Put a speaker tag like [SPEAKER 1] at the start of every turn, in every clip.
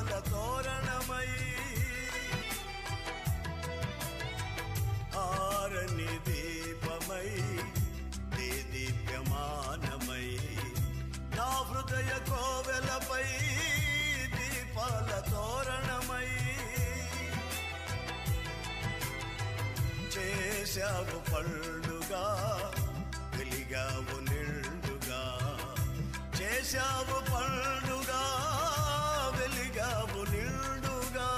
[SPEAKER 1] దీపాల తోరణమై ఆరని దీపమై దీప్యమానమై నా హృదయ కోవెలపై దీపాల తోరణమై చేశావు పండుగా వెలిగావు నిండుగా చేశావు పండుగా వెలిగావు నిండుగా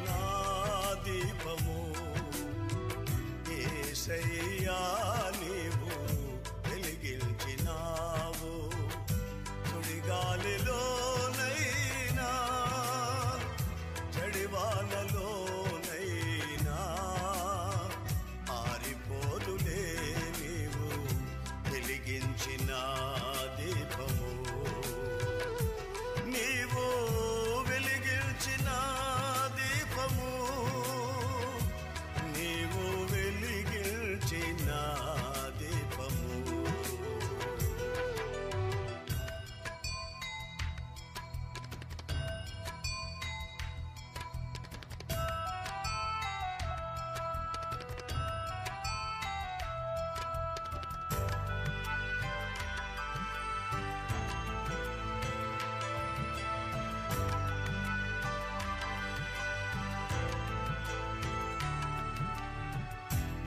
[SPEAKER 1] నా దీపము యేసయ్యా నీవు వెలిగించినావు సుడిగాలిలోనైనా చడివానలోనైనా ఆరిపోదులే నీవు వెలిగించిన దీపము నీవు వెలిగించిన దీపము నీవు వెలిగించిన దీపము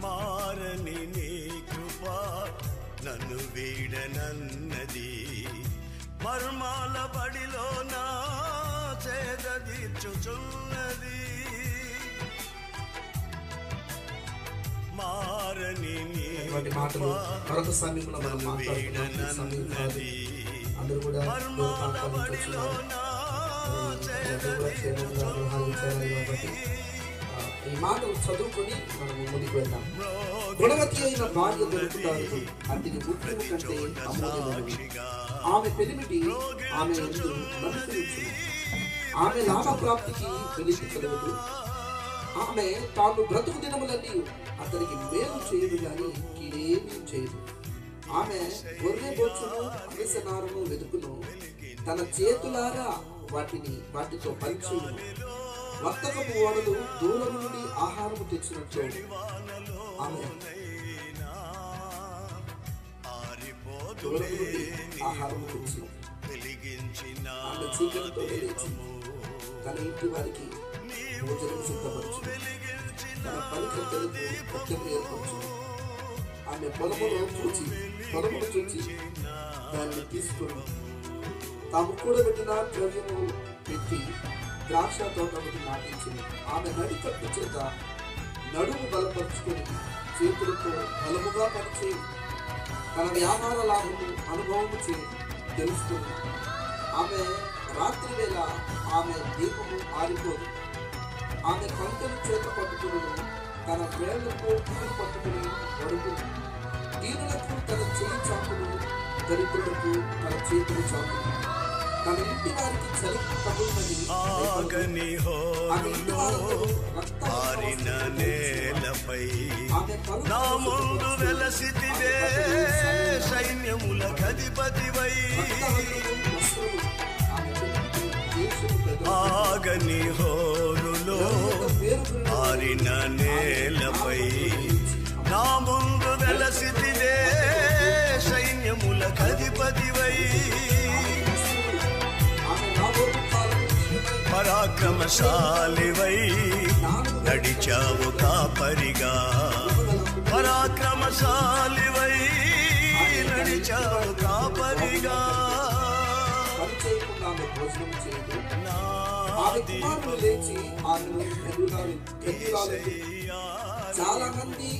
[SPEAKER 1] మారని నీ కృప నన్ను వీడనన్నది మర్మాల బడిలో నా చేదీర్చుచున్నది మారని నీ కృప నన్ను వీడనన్నది మర్మాల బడిలో నా చేదీర్చుచున్నది
[SPEAKER 2] ఈ మాటలు చదువుకొని మనం ముందుకు వెళ్దాం. గుణవతి అయిన భార్య దొరుకుతారు అతని ముఖ్యము కంటే అమూల్యమైనది. ఆమె పెనిమిటి ఆమె యందు నమస్కరించును. ఆమె లాభ ప్రాప్తికి వెలికి కలగదు. ఆమె తాను బ్రతుకు దినములన్నీ అతనికి మేలు చేయదు గాని కీడేమీ చేయదు. ఆమె గొర్రె బొచ్చును అవిసనారను వెతుకును. తన చేతులారా వాటితో పరిచయము. వర్తకపు ఓడలు దూరం నుండి ఆహారము తెచ్చినట్లు ఆమె దూరం నుండి ఆహారము తెచ్చి ఆమె చీకటితో లేచి తన ఇంటి వారికి భోజనం సిద్ధపరచు. తన పరికల్పనకు పచ్చని ఏర్పరచు. ఆమె పొలమును చూచి దాన్ని తీసుకుని తాము కూడబెట్టిన ద్రవ్యము పెట్టి ద్రాక్ష తోటమును నాటించింది. ఆమె నడికట్టు చేత నడుము బలపరుచుకొని చేతులతో బలముగా పనిచేయి. తన వ్యాపార లాభము అనుభవము తెలుసుకుని ఆమె రాత్రి వేళ ఆమె దీపము ఆరిపోదు. ఆమె కంకను చేత పట్టుకుని తన వేళ్లకు పట్టుకుని పడుకుని దీనులకు తన చేయి చాపును, దరిద్రులకు తన చేతులు చాపును. తన ఇంటి వారికి చలి తగులునని
[SPEAKER 1] ఆగని హోరులో ఆరిన నేలపై నా ముందు వెలసితివే సైన్యముల అధిపతివై. ఆగని హోరులో ఆరిన నేలపై నా ముందు వెలసితివే సైన్యముల అధిపతివై. పరాక్రమశాలివై నడిచావు కాపరిగా. పరాక్రమశాలివై నడిచావు కాపరిగా.
[SPEAKER 2] చాలా మంది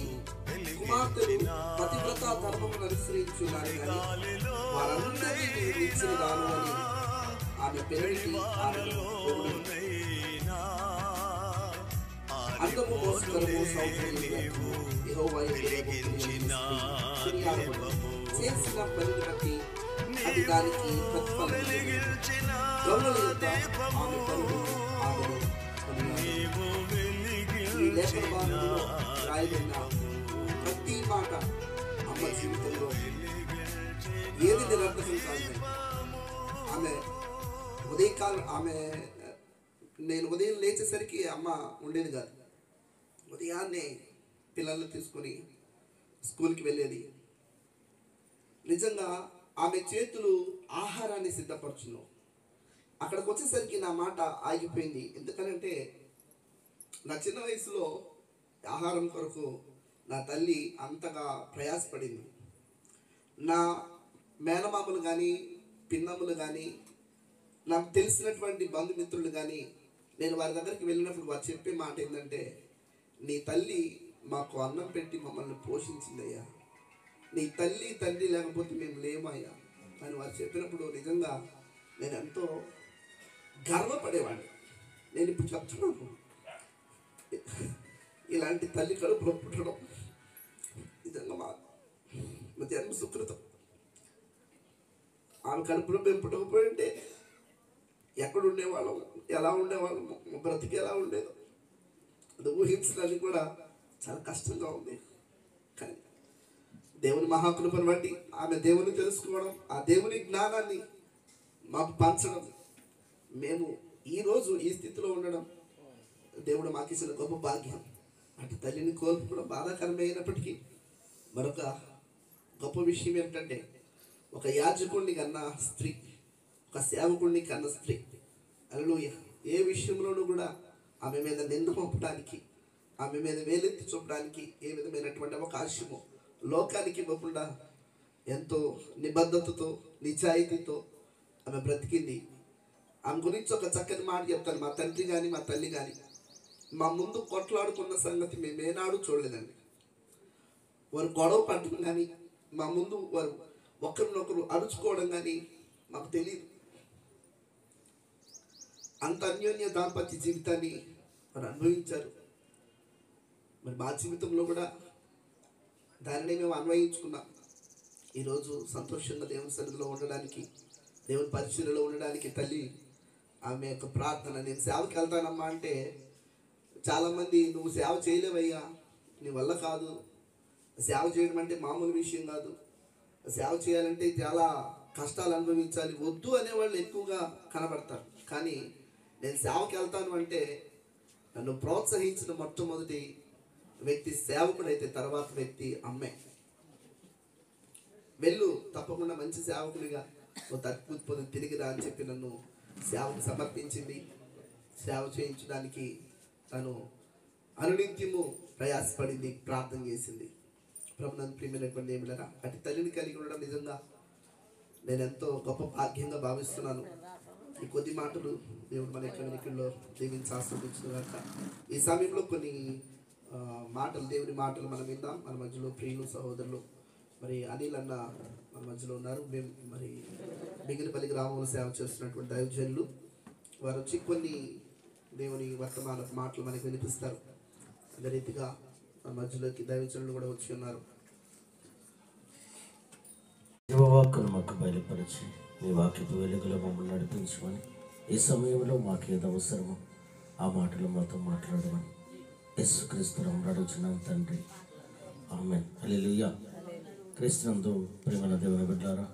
[SPEAKER 2] కుమార్తెలు పతివ్రత ధర్మమును అనుసరించున్నారు కానీ వారందరినీ ఇచ్చిన దాను అని ఆమె పెరిగి అందము మోసకరము సౌకర్యము యెహోవా చేసిన పనిని బట్టి అది దానికి ప్రతిఫలం. గౌరవ యొక్క ఆమె పనులు ఆమెను ఈ లేఖనంలో రాయబడిన ప్రతి మాట అమ్మ జీవితంలో ఏది నిరంతరం కాదు. ఆమె ఉదయకాలం నేను ఉదయం లేచేసరికి అమ్మ ఉండేది కాదు. ఉదయాన్నే పిల్లల్ని తీసుకొని స్కూల్కి వెళ్ళేది. నిజంగా ఆమె చేతులు ఆహారాన్ని సిద్ధపరచును. అక్కడికి వచ్చేసరికి నా మాట ఆగిపోయింది. ఎందుకనంటే నా చిన్న వయసులో ఆహారం కొరకు నా తల్లి అంతగా ప్రయాసపడింది. నా మేనమామలు కానీ, పిన్నమ్మలు కానీ, నాకు తెలిసినటువంటి బంధుమిత్రులు కానీ, నేను వారి దగ్గరికి వెళ్ళినప్పుడు వారు చెప్పే మాట ఏంటంటే, నీ తల్లి మాకు అన్నం పెట్టి మమ్మల్ని పోషించిందయ్యా, నీ తల్లి తండ్రి లేకపోతే మేము లేమయ్యా అని వారు చెప్పినప్పుడు నిజంగా నేను ఎంతో గర్వపడేవాడిని. నేను ఇప్పుడు చెప్తున్నాను, ఇలాంటి తల్లి కడుపులో పుట్టడం నిజంగా మా జన్మ సుకృతం. ఆమె కడుపులో మేము పుట్టకపోయింటే ఎక్కడ ఉండేవాళ్ళం, ఎలా ఉండేవాళ్ళం, బ్రతికి ఎలా ఉండేదో అది ఊహించడానికి కూడా చాలా కష్టంగా ఉంది. కానీ దేవుని మహాకృపను బట్టి ఆమె దేవుని తెలుసుకోవడం, ఆ దేవుని జ్ఞానాన్ని మాకు పంచడం, మేము ఈరోజు ఈ స్థితిలో ఉండడం దేవుడు మాకు ఇచ్చిన గొప్ప భాగ్యం. అటు తల్లిని కోల్పోవడం బాధాకరమైనప్పటికీ మరొక గొప్ప విషయం ఏంటంటే, ఒక యాజకుడిని కన్నా స్త్రీ, ఒక సేవకుడిని కన్నా స్త్రీ, హల్లెలూయా, ఏ విషయంలోనూ కూడా ఆమె మీద నింద మోపడానికి, ఆమె మీద వేలెత్తి చూపడానికి ఏ విధమైనటువంటి అవకాశము లోకానికి ఇవ్వకుండా ఎంతో నిబద్ధతతో, నిజాయితీతో ఆమె బ్రతికింది. ఆమె గురించి ఒక చక్కని మాట చెప్తాను. మా తండ్రి కానీ మా తల్లి కానీ మా ముందు కొట్లాడుకున్న సంగతి మేము ఏనాడు చూడలేదండి. వారు గొడవ పడటం కానీ, మా ముందు వారు ఒకరినొకరు అరుచుకోవడం కానీ మాకు తెలియదు. అంత అన్యోన్య దాంపత్య జీవితాన్ని వారు అనుభవించారు. మరి మా జీవితంలో కూడా దానిని మేము అన్వయించుకున్నాం. ఈరోజు సంతోషంగా దేవుని సన్నిధిలో ఉండడానికి, దేవుని పరిచర్యలో ఉండడానికి తల్లి ఆమె యొక్క ప్రార్థన. నేను సేవకి వెళ్తానమ్మా అంటే చాలామంది, నువ్వు సేవ చేయలేవయ్యా, నీ వల్ల కాదు, సేవ చేయడం అంటే మామూలు విషయం కాదు, సేవ చేయాలంటే చాలా కష్టాలు అనుభవించాలి, వద్దు అనేవాళ్ళు ఎక్కువగా కనబడతారు. కానీ నేను సేవకి వెళ్తాను అంటే నన్ను ప్రోత్సహించిన మొట్టమొదటి వ్యక్తి సేవకుడైతే తర్వాత వ్యక్తి అమ్మే. వెళ్ళు, తప్పకుండా మంచి సేవకుడిగా ఓ తక్కువ తిరిగి రా అని చెప్పి నన్ను సేవకు సమర్పించింది. సేవ చేయించడానికి తను అనునిత్యము ప్రయాసపడింది, ప్రార్థన చేసింది. ప్రభునందు ప్రియమైనటువంటి ఏమిలరా, అటు తల్లిని కలిగి ఉండడం నిజంగా నేను ఎంతో గొప్ప భాగ్యంగా భావిస్తున్నాను. ఈ కొద్ది మాటలు దేవుడు మన యొక్క వెనుకల్లో దీవించి ఆస్వాదించుగాక. ఈ సమయంలో కొన్ని మాటలు, దేవుని మాటలు మనం విందాం. మన మధ్యలో ప్రియులు సహోదరులు మరి అనిల్ అన్న మన మధ్యలో ఉన్నారు. మేము మరి బిగినపల్లి గ్రామంలో సేవ చేస్తున్నటువంటి దైవజనులు వారు వచ్చి కొన్ని దేవుని వర్తమాన మాటలు మనకు వినిపిస్తారు. అదే రీతిగా మన మధ్యలోకి దైవజనులు కూడా వచ్చి ఉన్నారు.
[SPEAKER 3] జీవవాక్కును మాకు బయలుపరిచి నీ వాక్యపు వెలుగులో మమ్మల్ని నడిపించమని, ఈ సమయంలో మాకు ఏది అవసరమో ఆ మాటలు మాతో మాట్లాడమని యేసుక్రీస్తు నామమున అడుగుచున్నాం తండ్రి, ఆమేన్. హల్లెలూయా. క్రీస్తునందు ప్రియమైన దేవుని బిడ్డలారా,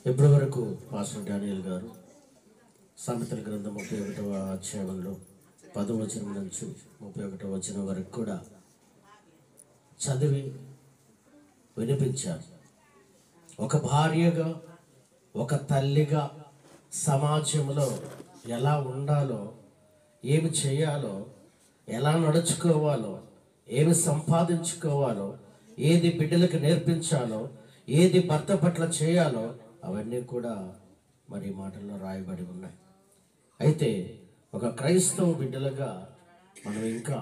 [SPEAKER 3] ఇప్పటి వరకు పాస్టర్ డానియల్ గారు సామెతల గ్రంథం 31వ అధ్యాయంలో 10వ వచనం నుంచి 31వ వచనం వరకు కూడా చదివి వినిపించారు. ఒక భార్యగా, ఒక తల్లిగా సమాజంలో ఎలా ఉండాలో, ఏమి చేయాలో, ఎలా నడుచుకోవాలో, ఏమి సంపాదించుకోవాలో, ఏది బిడ్డలకు నేర్పించాలో, ఏది భర్త పట్ల చేయాలో అవన్నీ కూడా మరి మాటల్లో రాయబడి ఉన్నాయి. అయితే ఒక క్రైస్తవ బిడ్డలుగా మనం ఇంకా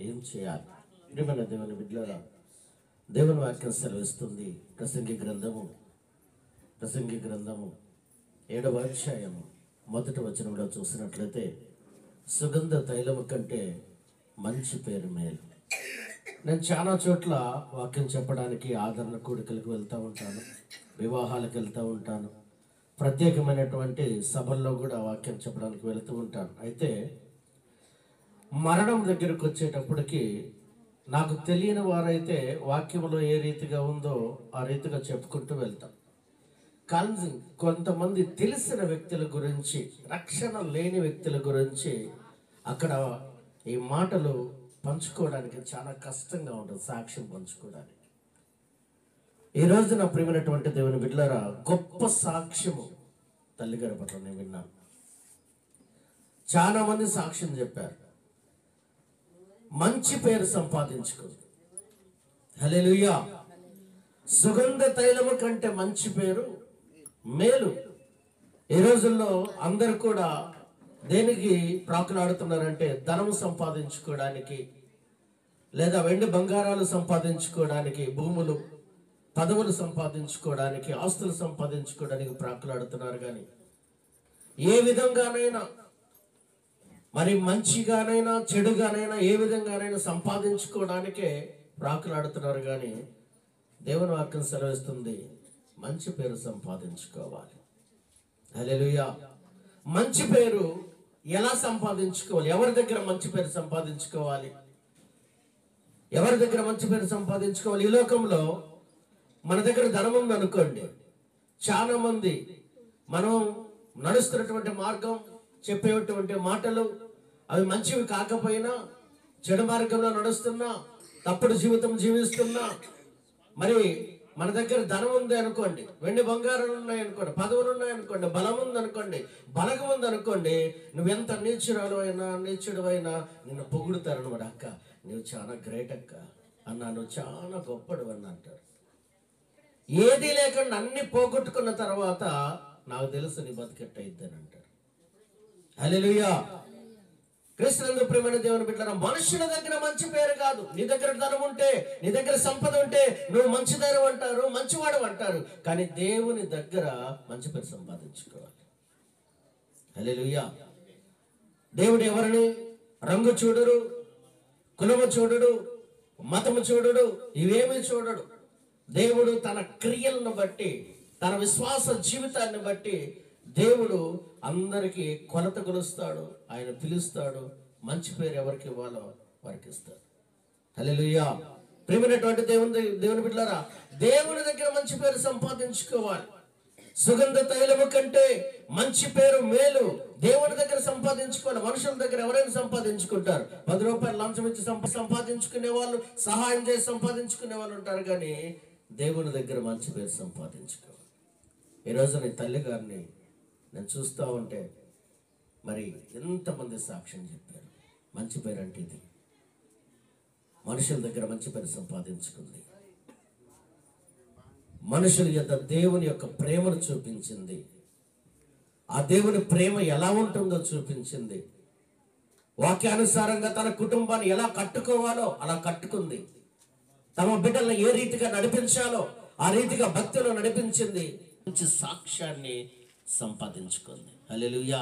[SPEAKER 3] ఏం చేయాలి? ప్రియమైన దేవుని బిడ్డలారా, దేవుని వాక్యం సెలవిస్తుంది. ప్రసంగి గ్రంథము 7వ అధ్యాయము 1వ వచనంలో చూసినట్లయితే, సుగంధ తైలము కంటే మంచి పేరు మేలు. నేను చాలా చోట్ల వాక్యం చెప్పడానికి ఆదరణ కూడికలకు వెళ్తూ ఉంటాను, వివాహాలకు వెళ్తూ ఉంటాను, ప్రత్యేకమైనటువంటి సభల్లో కూడా వాక్యం చెప్పడానికి వెళుతూ ఉంటాను. అయితే మరణం దగ్గరకు వచ్చేటప్పటికి నాకు తెలియని వారైతే వాక్యంలో ఏ రీతిగా ఉందో ఆ రీతిగా చెప్పుకుంటూ వెళ్తాం. కొంతమంది తెలిసిన వ్యక్తుల గురించి, రక్షణ లేని వ్యక్తుల గురించి అక్కడ ఈ మాటలు పంచుకోవడానికి చాలా కష్టంగా ఉంటుంది, సాక్ష్యం పంచుకోవడానికి. ఈ రోజు నా ప్రియమైనటువంటి దేవుని బిడ్డలారా, గొప్ప సాక్ష్యము తల్లిగారి పట్ల నేను విన్నాను. చాలా మంది సాక్ష్యం చెప్పారు. మంచి పేరు సంపాదించుకుంది. హల్లెలూయా. సుగంధ తైలము కంటే మంచి పేరు మేలు. ఈ రోజుల్లో అందరు కూడా దేనికి ప్రాకులాడుతున్నారంటే ధనము సంపాదించుకోవడానికి, లేదా వెండి బంగారాలు సంపాదించుకోవడానికి, భూములు పదవులు సంపాదించుకోవడానికి, ఆస్తులు సంపాదించుకోవడానికి ప్రాకులాడుతున్నారు. కానీ ఏ విధంగానైనా, మరి మంచిగానైనా చెడుగానైనా ఏ విధంగానైనా సంపాదించుకోవడానికే ప్రాకులాడుతున్నారు. కానీ దేవుని వాక్యం సెలవిస్తుంది, మంచి పేరు సంపాదించుకోవాలి. హల్లెలూయా. మంచి పేరు ఎలా సంపాదించుకోవాలి? ఎవరి దగ్గర మంచి పేరు సంపాదించుకోవాలి? ఎవరి దగ్గర మంచి పేరు సంపాదించుకోవాలి? ఈ లోకంలో మన దగ్గర ధనం ఉంది అనుకోండి, చాలా మంది మనం నడుస్తున్నటువంటి మార్గం, చెప్పేటువంటి మాటలు అవి మంచివి కాకపోయినా, చెడు మార్గంలో నడుస్తున్నా, తప్పుడు జీవితం జీవిస్తున్నా, మరి మన దగ్గర ధనం ఉంది అనుకోండి, వెండి బంగారాలు ఉన్నాయి అనుకోండి, పదవులు ఉన్నాయి అనుకోండి, బలం ఉంది అనుకోండి, బలగం ఉంది అనుకోండి, నువ్వెంత నీచుడు అయినా నిన్ను పొగుడుతారు అనమాట. అక్క నువ్వు చాలా గ్రేట్ అక్క అన్నా, నువ్వు చాలా గొప్పడు అని అంటారు. ఏది లేకుండా అన్ని పోగొట్టుకున్న తర్వాత నాకు తెలుసు నీ బతికెట్టయిద్దని అంటారు. హల్లెలూయా. క్రీస్తునందు ప్రియమైన దేవుని బిడ్డలారా, మనుషుల దగ్గర మంచి పేరు కాదు. నీ దగ్గర ధనం ఉంటే, నీ దగ్గర సంపద ఉంటే నువ్వు మంచిదారు అంటారు, మంచివాడు అంటారు. కానీ దేవుని దగ్గర మంచి పేరు సంపాదించుకోవాలి. హల్లెలూయా. దేవుడు ఎవరిని రంగు చూడడు, కులము చూడడు, మతము చూడడు, ఇవేమీ చూడడు. దేవుడు తన క్రియలను బట్టి, తన విశ్వాస జీవితాన్ని బట్టి దేవుడు అందరికీ కొలత కొలుస్తాడు. ఆయన పిలుస్తాడు. మంచి పేరు ఎవరికి ఇవ్వాలో వారికి ఇస్తాడు. హల్లెలూయా. ప్రియమైనటువంటి దేవుని బిడ్డలారా, దేవుని దగ్గర మంచి పేరు సంపాదించుకోవాలి. సుగంధ తైలము కంటే మంచి పేరు మేలు. దేవుని దగ్గర సంపాదించుకోవాలి. మనుషుల దగ్గర ఎవరైనా సంపాదించుకుంటారు. 10 రూపాయలు లంచం ఇచ్చి సంపాదించుకునే వాళ్ళు, సహాయం చేసి సంపాదించుకునే వాళ్ళు ఉంటారు. కానీ దేవుని దగ్గర మంచి పేరు సంపాదించుకోవాలి. ఈరోజు నీ తల్లి గారిని నేను చూస్తూ ఉంటే, మరి ఎంతమంది సాక్ష్యం చెప్పారు. మంచి పేరు అంటే ఇది. మనుషుల దగ్గర మంచి పేరు సంపాదించుకుంది. మనుషుల యొక్క దేవుని యొక్క ప్రేమను చూపించింది. ఆ దేవుని ప్రేమ ఎలా ఉంటుందో చూపించింది. వాక్యానుసారంగా తన కుటుంబాన్ని ఎలా కట్టుకోవాలో అలా కట్టుకుంది. తమ బిడ్డలను ఏ రీతిగా నడిపించాలో ఆ రీతిగా భక్తిలో నడిపించింది. మంచి సాక్ష్యాన్ని సంపాదించుకుంది. హల్లెలూయా.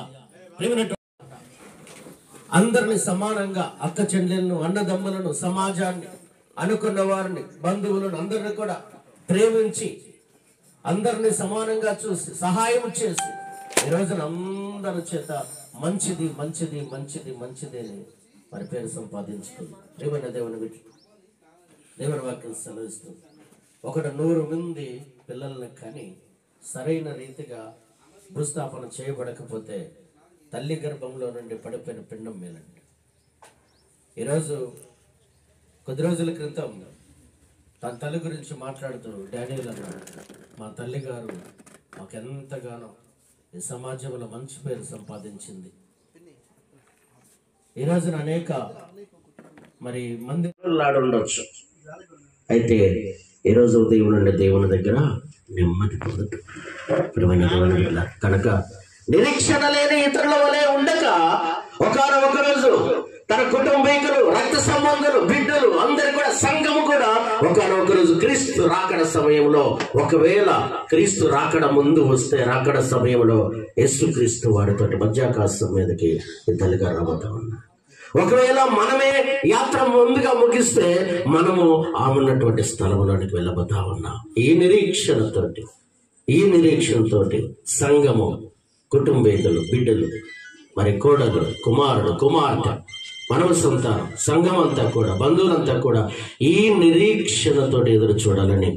[SPEAKER 3] అందరిని సమానంగా, అక్క చెల్లెలను, అన్నదమ్ములను, సమాజాన్ని, అనుకున్న వారిని, బంధువులను అందరిని కూడా ప్రేమించి, అందరిని సమానంగా చూసి, సహాయం చేసి, ఈ రోజున అందరి చేత మంచిది మంచిది మంచిది మంచిది అని మరి పేరు సంపాదించుకుంది. ప్రియమైన దేవుని వాక్యం సెలవిస్తుంది, ఒకడు 100 మంది పిల్లల్ని కని సరైన రీతిగా భూస్థాపన చేయబడకపోతే తల్లి గర్భంలో నుండి పడిపోయిన పిండం మేలండి. ఈరోజు కొద్ది రోజుల క్రితం తన తల్లి గురించి మాట్లాడుతూ డానియల్ అన్నాడు, మా తల్లి గారు మాకెంతగానో ఈ సమాజంలో మంచి పేరు సంపాదించింది. ఈ రోజున అనేక మరి మంది ఉండొచ్చు. అయితే ఈరోజు ఉదయం నుండి దేవుని దగ్గర నెమ్మది పొందుతూ కనుక నిరీక్షణ లేని ఇతరుల వలె ఉండక ఒకనొక రోజు తన కుటుంబీకులు, రక్త సంబంధులు, బిడ్డలు అందరు కూడా, సంఘము కూడా ఒకనొక రోజు క్రీస్తు రాకడ సమయంలో, ఒకవేళ క్రీస్తు రాకడ ముందు వస్తే రాకడ సమయంలో యేసుక్రీస్తు వారితో మధ్యాకాశం మీదకి ఇద్దరుగా రాబోతా ఉన్నారు. ఒకవేళ మనమే యాత్ర ముందుగా ముగిస్తే మనము ఆమెన్నటువంటి స్థలంలోనికి వెళ్ళబోతా ఉన్నాం. ఈ నిరీక్షణతోటి సంఘము, కుటుంబీకులు, బిడ్డలు, మరి కోడలు, కుమారుడు, కుమార్తె, మనవ సంతానం, సంఘం అంతా కూడా, బంధువులంతా కూడా ఈ నిరీక్షణతో ఎదురు చూడాలని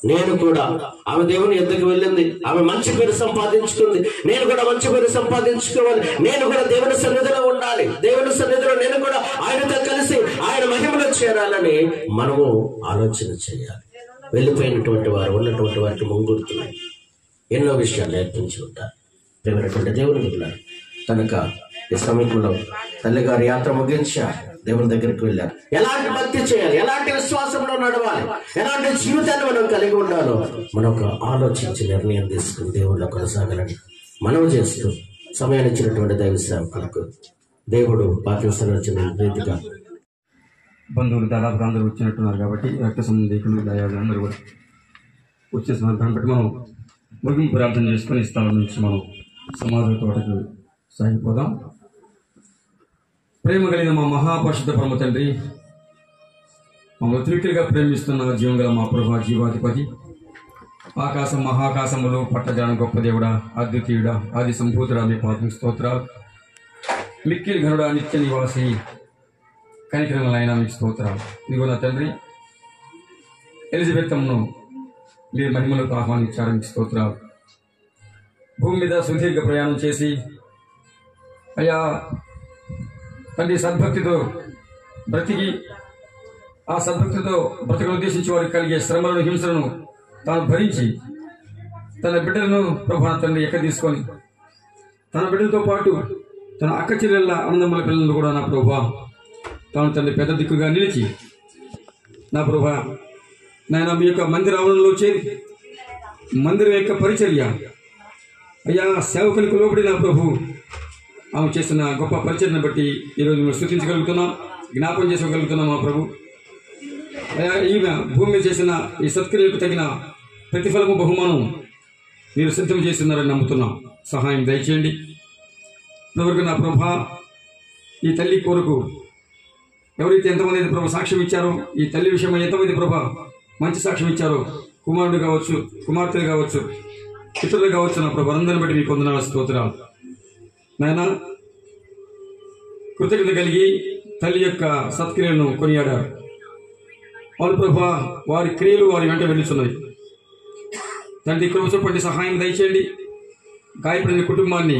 [SPEAKER 3] నేను కూడా, ఆమె దేవుని ఎద్దకు వెళ్ళింది, ఆమె మంచి పేరు సంపాదించుకుంది, నేను కూడా మంచి పేరు సంపాదించుకోవాలి, నేను కూడా దేవుని సన్నిధిలో ఉండాలి, దేవుని సన్నిధిలో నేను కూడా ఆయనతో కలిసి ఆయన మహిమలో చేరాలని మనము ఆలోచన చేయాలి. వెళ్ళిపోయినటువంటి వారు ఉన్నటువంటి వారికి ముంగుర్తున్నాయి ఎన్నో విషయాలు నేర్పించి ఉంటారు. ప్రేమైనటువంటి దేవుని బిడ్డలారా, కనుక ఈ సమయంలో తల్లిగారి యాత్ర ముగించారు, దేవుని దగ్గరికి వెళ్ళారు. ఎలాంటి భక్తి చేయాలి, ఎలాంటి విశ్వాసంలో నడవాలి, ఎలాంటి జీవితాన్ని మనం కలిగి ఉండాలో మనకు ఆలోచించి నిర్ణయం తీసుకుని దేవుళ్ళ కొనసాగాలని మనవి చేస్తూ సమయాన్ని ఇచ్చినటువంటి దైవ సేవకులకు దేవుడు పాటిస్తున్న రీతిగా
[SPEAKER 4] బంధువులు దాదాపు అందరూ వచ్చినట్టున్నారు కాబట్టి రక్త సంబంధికులు దయాలు అందరూ కూడా వచ్చేసిన దాన్ని బట్టి మనం ముగింపు ప్రార్థన చేసుకుని స్థలం నుంచి మనం సమాధి తోటకు సాగిపోదాం. ప్రేమ కలిగిన మా మహాపరిశుద్ధ పరమ తండ్రి, మమ్మల్ని త్రివికలుగా ప్రేమిస్తున్న జీవం గల మా ప్రభు జీవాధిపతి, ఆకాశం మహాకాశములు పట్టజాన గొప్ప దేవుడా, అద్వితీయుడా, ఆది సంభూతుడా, మీ పాత్మ స్తోత్రాలు. మిక్కిలి ఘనుడా, నిత్య నివాసి, కనికరములైన మీకు స్తోత్రాలు. ఇదిగో నా తండ్రి, ఎలిజబెత్తమ్మను మీరు మహిమలకు ఆహ్వానించారు, మీకు స్తోత్రాలు. భూమి మీద సుదీర్ఘ ప్రయాణం చేసి అయ్యా తండ్రి సద్భక్తితో బ్రతికి, ఆ సద్భక్తితో బ్రతకను ఉద్దేశించి వారికి కలిగే శ్రమలను, హింసలను తాను భరించి తన బిడ్డలను ప్రభా తండ్రి ఎక్క తీసుకొని తన బిడ్డలతో పాటు తన అక్క చెల్లెళ్ళ అన్నదమ్ముల పిల్లలను కూడా నా ప్రభా తాను తండ్రి పెద్ద దిక్కుగా నిలిచి నా ప్రభా నాయన మీ యొక్క మందిర ఆవరణలో చేరి మందిరం యొక్క పరిచర్య అయ్యా సేవకులకు లోబడి నా ప్రభు ఆమె చేసిన గొప్ప పరిచర్యను బట్టి ఈరోజు మేము స్తుతించగలుగుతున్నాం, జ్ఞాపం చేసుకోగలుగుతున్నాం మా ప్రభు. అయ్యా ఈమె భూమి మీద చేసిన ఈ సత్క్రియలకు తగిన ప్రతిఫలము బహుమానం మీరు సిద్ధం చేస్తున్నారని నమ్ముతున్నాం. సహాయం దయచేయండి. ఇంతవరకు నా ప్రభా ఈ తల్లి కొరకు ఎవరైతే ఎంతమంది అయితే ప్రభు సాక్ష్యం ఇచ్చారో, ఈ తల్లి విషయమై ఎంతమంది ప్రభా మంచి సాక్ష్యం ఇచ్చారో, కుమారుడు కావచ్చు, కుమార్తెలు కావచ్చు, ఇతరులు కావచ్చు, నా ప్రభు అందరిని బట్టి మీకు వందనాలు స్తోత్రాలు. నాయన కృతజ్ఞత కలిగి తల్లి యొక్క సత్క్రియలను కొనియాడారు. వాళ్ళు ప్రభా వారి క్రియలు వారి వెంట వెళ్ళుచున్నాయి. తండ్రి కృప చూపండి, సహాయం దయచేయండి. గాయపడిన కుటుంబాన్ని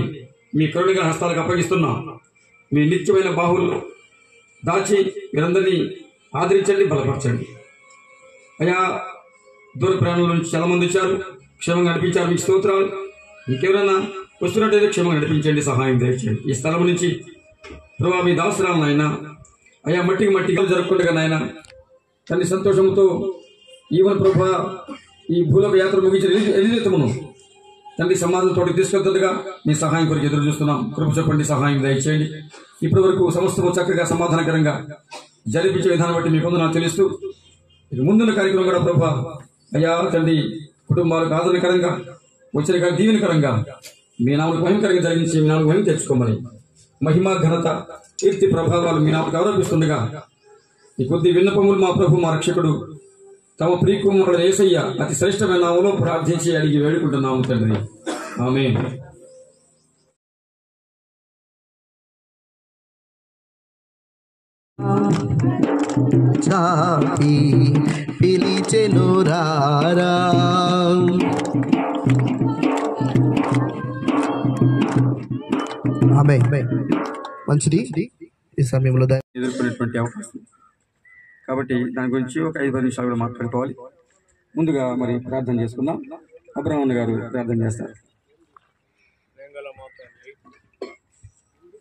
[SPEAKER 4] మీ కరుణగా హస్తాలకు అప్పగిస్తున్నాం. మీ నిత్యమైన బాహువులు దాచి మీరందరినీ ఆదరించండి, బలపరచండి. అయ్యా దూర ప్రాణుల నుంచి చాలా మంది వచ్చారు, క్షేమంగా నడిపించారు, మీకు స్తోత్రాలు. ఇంకెవరైనా వస్తున్నట్టయితే క్షేమంగా నడిపించండి, సహాయం దయచేయండి. ఈ స్థలం నుంచి ప్రభా మీ దాసరాలు నాయన అయ్యా మట్టిగా జరుపుకుంటగా నాయన తల్లి సంతోషంతో ఈవెన్ ప్రభా ఈ భూలోక యాత్ర ముగించిన ఎలిజబెత్తమును తండ్రి సమాజంతో తీసుకెళ్తుండగా మీ సహాయం కొరకు ఎదురు చూస్తున్నాం. కృప చెప్పండి, సహాయం దయచేయండి. ఇప్పటి వరకు సమస్తము చక్కగా సమాధానకరంగా జరిపించే విధానం బట్టి మీకు నాకు తెలుస్తూ ఇక ముందున్న కార్యక్రమం కూడా ప్రభా అయ్యా తండ్రి కుటుంబాలకు ఆదరణకరంగా వచ్చిన కానీ దీవెనకరంగా మీ నామకు మహిమకరంగా జరిగించి మీ నామకు మహిమ తెచ్చుకోమని మహిమ ఘనత కీర్తి ప్రభావాలు మీ నామకు ఆరోపిస్తుండగా ఈ కొద్ది విన్నపములు మా ప్రభు మా రక్షకుడు తమ ప్రియకుమారుడు యేసయ్య అతి శ్రేష్టమైన నామములో ప్రార్థించి అడిగి వేడుకుంటున్నాము తండ్రి, ఆమేన్.
[SPEAKER 5] చాపి పిలిచెను రారా మంచిది. ఈ సమయంలో
[SPEAKER 4] ఎదుర్కొనేటువంటి అవకాశం కాబట్టి దాని గురించి ఒక 5-10 నిమిషాలు కూడా మాట్లాడుకోవాలి. ముందుగా మరి ప్రార్థన చేసుకుందాం. అబ్రహ్మణ్ గారు ప్రార్థన చేస్తారు.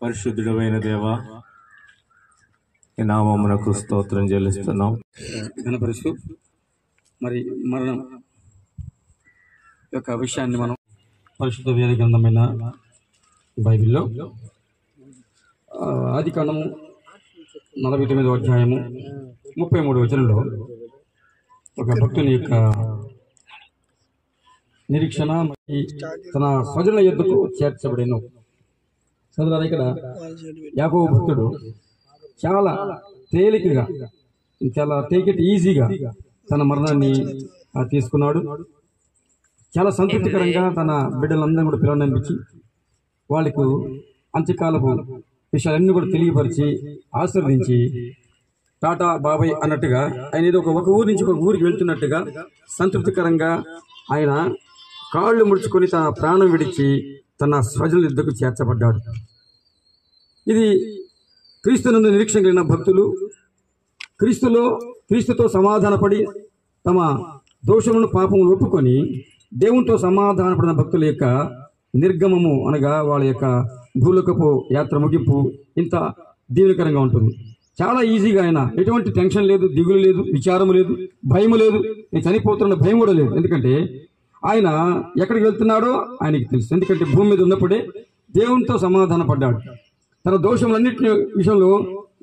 [SPEAKER 6] పరిశుద్ధుడైన దేవా, ఈ నామమునకు స్తోత్రం చెల్లిస్తున్నాం.
[SPEAKER 4] ఘనపరుస్తూ మరి మరణం యొక్క విషయాన్ని మనం పరిశుద్ధ వేద గ్రంథమైన బైబిల్లో ఆది కాండము 49వ అధ్యాయము 33వ వచనంలో ఒక భక్తుని యొక్క నిరీక్షణ తన స్వజనుల యొద్దకు చేర్చబడెను. చదువు ఇక్కడ యాకోబు భక్తుడు చాలా తేలికగా, చాలా టేక్ ఇట్ ఈజీగా తన మరణాన్ని తీసుకున్నాడు. చాలా సంతృప్తికరంగా తన బిడ్డలందరినీ కూడా పిలవనిపించి వాళ్ళకు అంత్యకాలపు విషయాలన్నీ కూడా తెలియపరిచి ఆశీర్వదించి టాటా బాబాయ్ అన్నట్టుగా ఆయన ఏదో ఒక ఊరి నుంచి ఒక ఊరికి వెళ్తున్నట్టుగా సంతృప్తికరంగా ఆయన కాళ్ళు ముడుచుకొని తన ప్రాణం విడిచి తన స్వజనుల యుద్ధకు చేర్చబడ్డాడు. ఇది క్రీస్తునందు నిరీక్షణ కలిగిన భక్తులు క్రీస్తుతో సమాధానపడి తమ దోషములను పాపములు ఒప్పుకొని దేవునితో సమాధానపడిన భక్తుల యొక్క నిర్గమము అనగా వాళ్ళ యొక్క భూలోకపు యాత్ర ముగింపు ఇంత దీవెనకరంగా ఉంటుంది. చాలా ఈజీగా ఆయన ఎటువంటి టెన్షన్ లేదు, దిగులు లేదు, విచారము లేదు, భయము లేదు. నేను చనిపోతున్న భయం కూడా లేదు. ఎందుకంటే ఆయన ఎక్కడికి వెళ్తున్నాడో ఆయనకి తెలుసు. ఎందుకంటే భూమి మీద ఉన్నప్పుడే దేవునితో సమాధాన పడ్డాడు. తన దోషములన్నింటి విషయంలో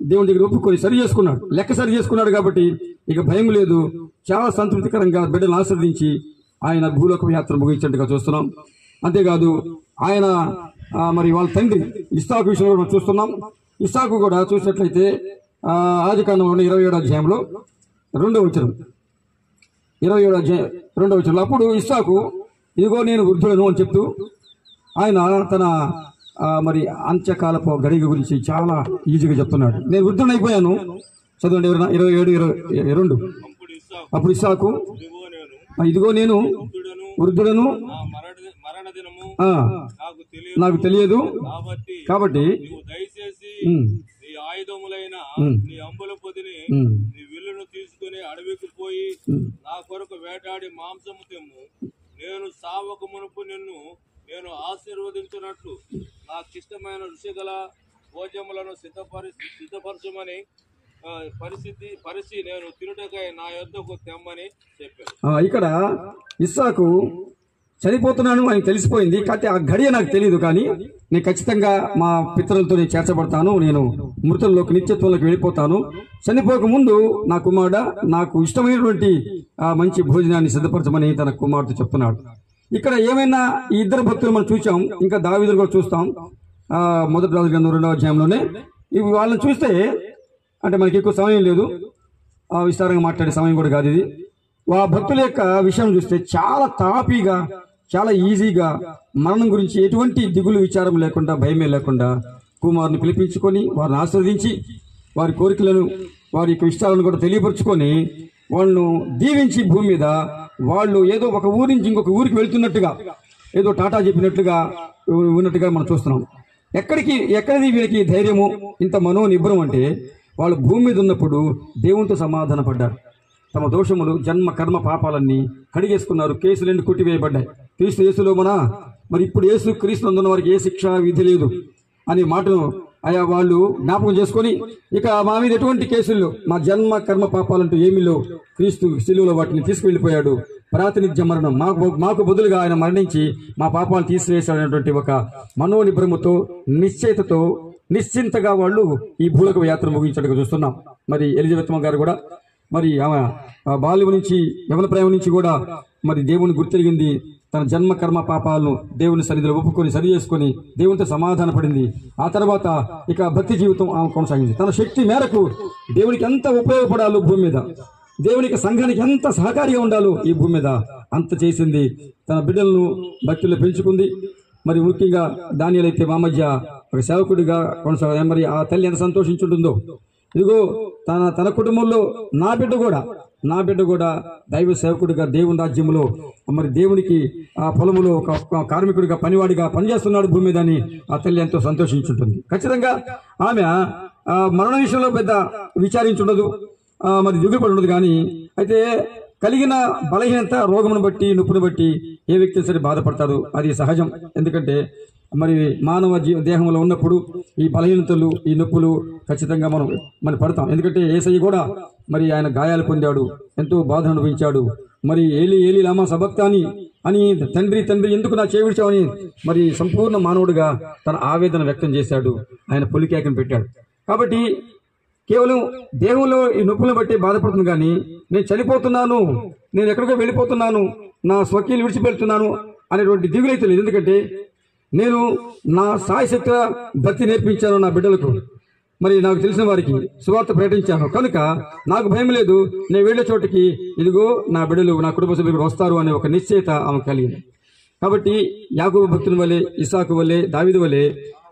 [SPEAKER 4] దేవుని దగ్గర ఒప్పుకొని సరి చేసుకున్నాడు, లెక్క సరి చేసుకున్నాడు. కాబట్టి ఇక భయం లేదు. చాలా సంతృప్తికరంగా బిడ్డలను ఆశ్రదించి ఆయన భూలోక యాత్ర ముగించినట్టుగా చూస్తున్నాం. అంతేకాదు ఆయన మరి వాళ్ళ తండ్రి ఇస్సాకు విషయంలో మనం చూస్తున్నాం. ఇస్సాకు కూడా చూసినట్లయితే ఆదికాండంలోని 27వ అధ్యాయంలో 2వ వచనం 27వ అధ్యాయం 2వ వచనంలో అప్పుడు ఇస్సాకు ఇదిగో నేను వృద్ధులను అని చెప్తూ ఆయన తన మరి అంత్యకాలపు గడిగ గురించి చాలా ఈజీగా చెప్తున్నాడు. నేను వృద్ధుని అయిపోయాను. చదవండి ఎవరైనా 27:22. అప్పుడు ఇస్సాకు ఇదిగో నేను వృద్ధులను నాకు తెలియదు కాబట్టి
[SPEAKER 6] ఆయుధములైన నీ అంబుల పొదిని నీ విల్లును తీసుకుని అడవికి పోయి నా కొరకు వేటాడి మాంసము తెమ్ము. నేను సావక మునుపు నేను ఆశీర్వదించినట్లు నాకిష్టమైన రుచిగల భోజములను సిద్ధపరచమని పరిస్థితి నేను తిరుటకై నా యొద్దకు తెమ్మని చెప్పాను.
[SPEAKER 4] ఇక్కడ ఇస్సాకు చనిపోతున్నాను అని తెలిసిపోయింది. కాకపోతే ఆ గడియ నాకు తెలియదు, కానీ నేను ఖచ్చితంగా మా పితరులతో నేను చేర్చబడతాను, నేను మృతుల్లోకి నిత్యత్వంలోకి వెళ్ళిపోతాను. చనిపోక ముందు నా కుమారుడు నాకు ఇష్టమైనటువంటి మంచి భోజనాన్ని సిద్ధపరచమని తన కుమారుడు చెప్తున్నాడు. ఇక్కడ ఏమైనా ఈ ఇద్దరు భక్తులు మనం చూసాం, ఇంకా దావీదును కూడా చూస్తాం. మొదటి రాజుల గ్రంథం 2వ అధ్యాయంలోనే ఇవి వాళ్ళని చూస్తే అంటే మనకి ఎక్కువ సమయం లేదు, విస్తారంగా మాట్లాడే సమయం కూడా కాదు ఇది. ఆ భక్తుల యొక్క విషయం చూస్తే చాలా తాపీగా, చాలా ఈజీగా మరణం గురించి ఎటువంటి దిగులు విచారం లేకుండా, భయమే లేకుండా కుమారుని పిలిపించుకొని వారిని ఆస్వాదించి వారి కోరికలను వారి యొక్క ఇష్టాలను కూడా తెలియపరుచుకొని వాళ్ళను దీవించి భూమి మీద వాళ్ళు ఏదో ఒక ఊరి నుంచి ఇంకొక ఊరికి వెళ్తున్నట్టుగా, ఏదో టాటా చెప్పినట్లుగా ఉన్నట్టుగా మనం చూస్తున్నాం. ఎక్కడిది వీళ్ళకి ధైర్యము, ఇంత మనోనిబ్బరం అంటే వాళ్ళు భూమి మీద ఉన్నప్పుడు దేవునితో సమాధాన పడ్డారు. తమ దోషములు జన్మ కర్మ పాపాలన్నీ కడిగేసుకున్నారు. కేసులన్నీ కొట్టివేయబడ్డాయి. క్రీస్తు యేసులో మరి ఇప్పుడు యేసు క్రీస్తు అందున్న వారికి ఏ శిక్ష విధి లేదు అనే మాటను వాళ్ళు జ్ఞాపకం చేసుకొని ఇక మా మీద ఎటువంటి కేసుల్లో మా జన్మ కర్మ పాపాలంటూ ఏమిలో క్రీస్తు శిలువలో వాటిని తీసుకువెళ్ళిపోయాడు. ప్రాతినిధ్య మరణం మాకు బదులుగా ఆయన మరణించి మా పాపాలు తీసివేశాడనేటువంటి ఒక మనోనిబ్రముతో నిశ్చయితతో నిశ్చింతగా వాళ్ళు ఈ భూలోక యాత్ర ముగించడానికి చూస్తున్నాం. మరి ఎలిజబెత్ గారు కూడా మరి ఆమె బాల్యం నుంచి యవన ప్రాయం నుంచి కూడా మరి దేవుని గుర్తెరిగింది. తన జన్మ కర్మ పాపాలను దేవుని సన్నిధిలో ఒప్పుకొని సరి చేసుకొని దేవునితో సమాధాన పడింది. ఆ తర్వాత ఇక భక్తి జీవితం ఆమె కొనసాగింది. తన శక్తి మేరకు దేవునికి ఎంత ఉపయోగపడాలో భూమి మీద, దేవునికి సంఘానికి ఎంత సహకారిగా ఉండాలో ఈ భూమి మీద అంత చేసింది. తన బిడ్డలను భక్తుల్లో పెంచుకుంది. మరి ముఖ్యంగా దానియేలు అయితే మా మధ్య ఒక సేవకుడిగా కొనసాగా మరి ఆ తల్లి ఎంత సంతోషించుంటుందో. ఇదిగో తన కుటుంబంలో నా బిడ్డ కూడా దైవ సేవకుడిగా దేవుని రాజ్యంలో మరి దేవునికి ఆ పొలములో ఒక కార్మికుడిగా పనివాడిగా పనిచేస్తున్నాడు భూమి మీద అని ఆ తల్లి ఎంతో సంతోషించుంటుంది. ఖచ్చితంగా ఆమె మరణ విషయంలో పెద్ద విచారించుండదు, మరి దిగుపడి ఉండదు. కానీ అయితే కలిగిన బలహీనత, రోగమును బట్టి, నొప్పును బట్టి ఏ వ్యక్తి సరే బాధపడతాడు. అది సహజం. ఎందుకంటే మరి మానవ దేహంలో ఉన్నప్పుడు ఈ బలహీనతలు, ఈ నొప్పులు ఖచ్చితంగా మనం పడతాం. ఎందుకంటే యేసయ్య కూడా మరి ఆయన గాయాలు పొందాడు, ఎంతో బాధ అనుభవించాడు. మరి ఏలి లామా సబక్తాని అని తండ్రి ఎందుకు నా చేవిడ్చావని మరి సంపూర్ణ మానవుడిగా తన ఆవేదన వ్యక్తం చేశాడు. ఆయన పొలికేకను పెట్టాడు. కాబట్టి కేవలం దేహంలో ఈ నొప్పులను బట్టి బాధపడుతుంది, కానీ నేను చనిపోతున్నాను, నేను ఎక్కడికో వెళ్ళిపోతున్నాను, నా స్వకీయులు విడిచిపెడుతున్నాను అనేటువంటి దిగులైతే లేదు. ఎందుకంటే నేను నా సాయశక్తి భక్తి నేర్పించాను నా బిడ్డలకు, మరి నాకు తెలిసిన వారికి సువార్త ప్రకటించాను. కనుక నాకు భయం లేదు. నేను వెళ్లే చోటికి ఇదిగో నా బిడ్డలు, నా కుటుంబ సభ్యులు వస్తారు అనే ఒక నిశ్చయత ఆమె కలిగింది. కాబట్టి యాకోబు భక్తుని వలె, ఇస్సాకు వలె, దావీదు వలె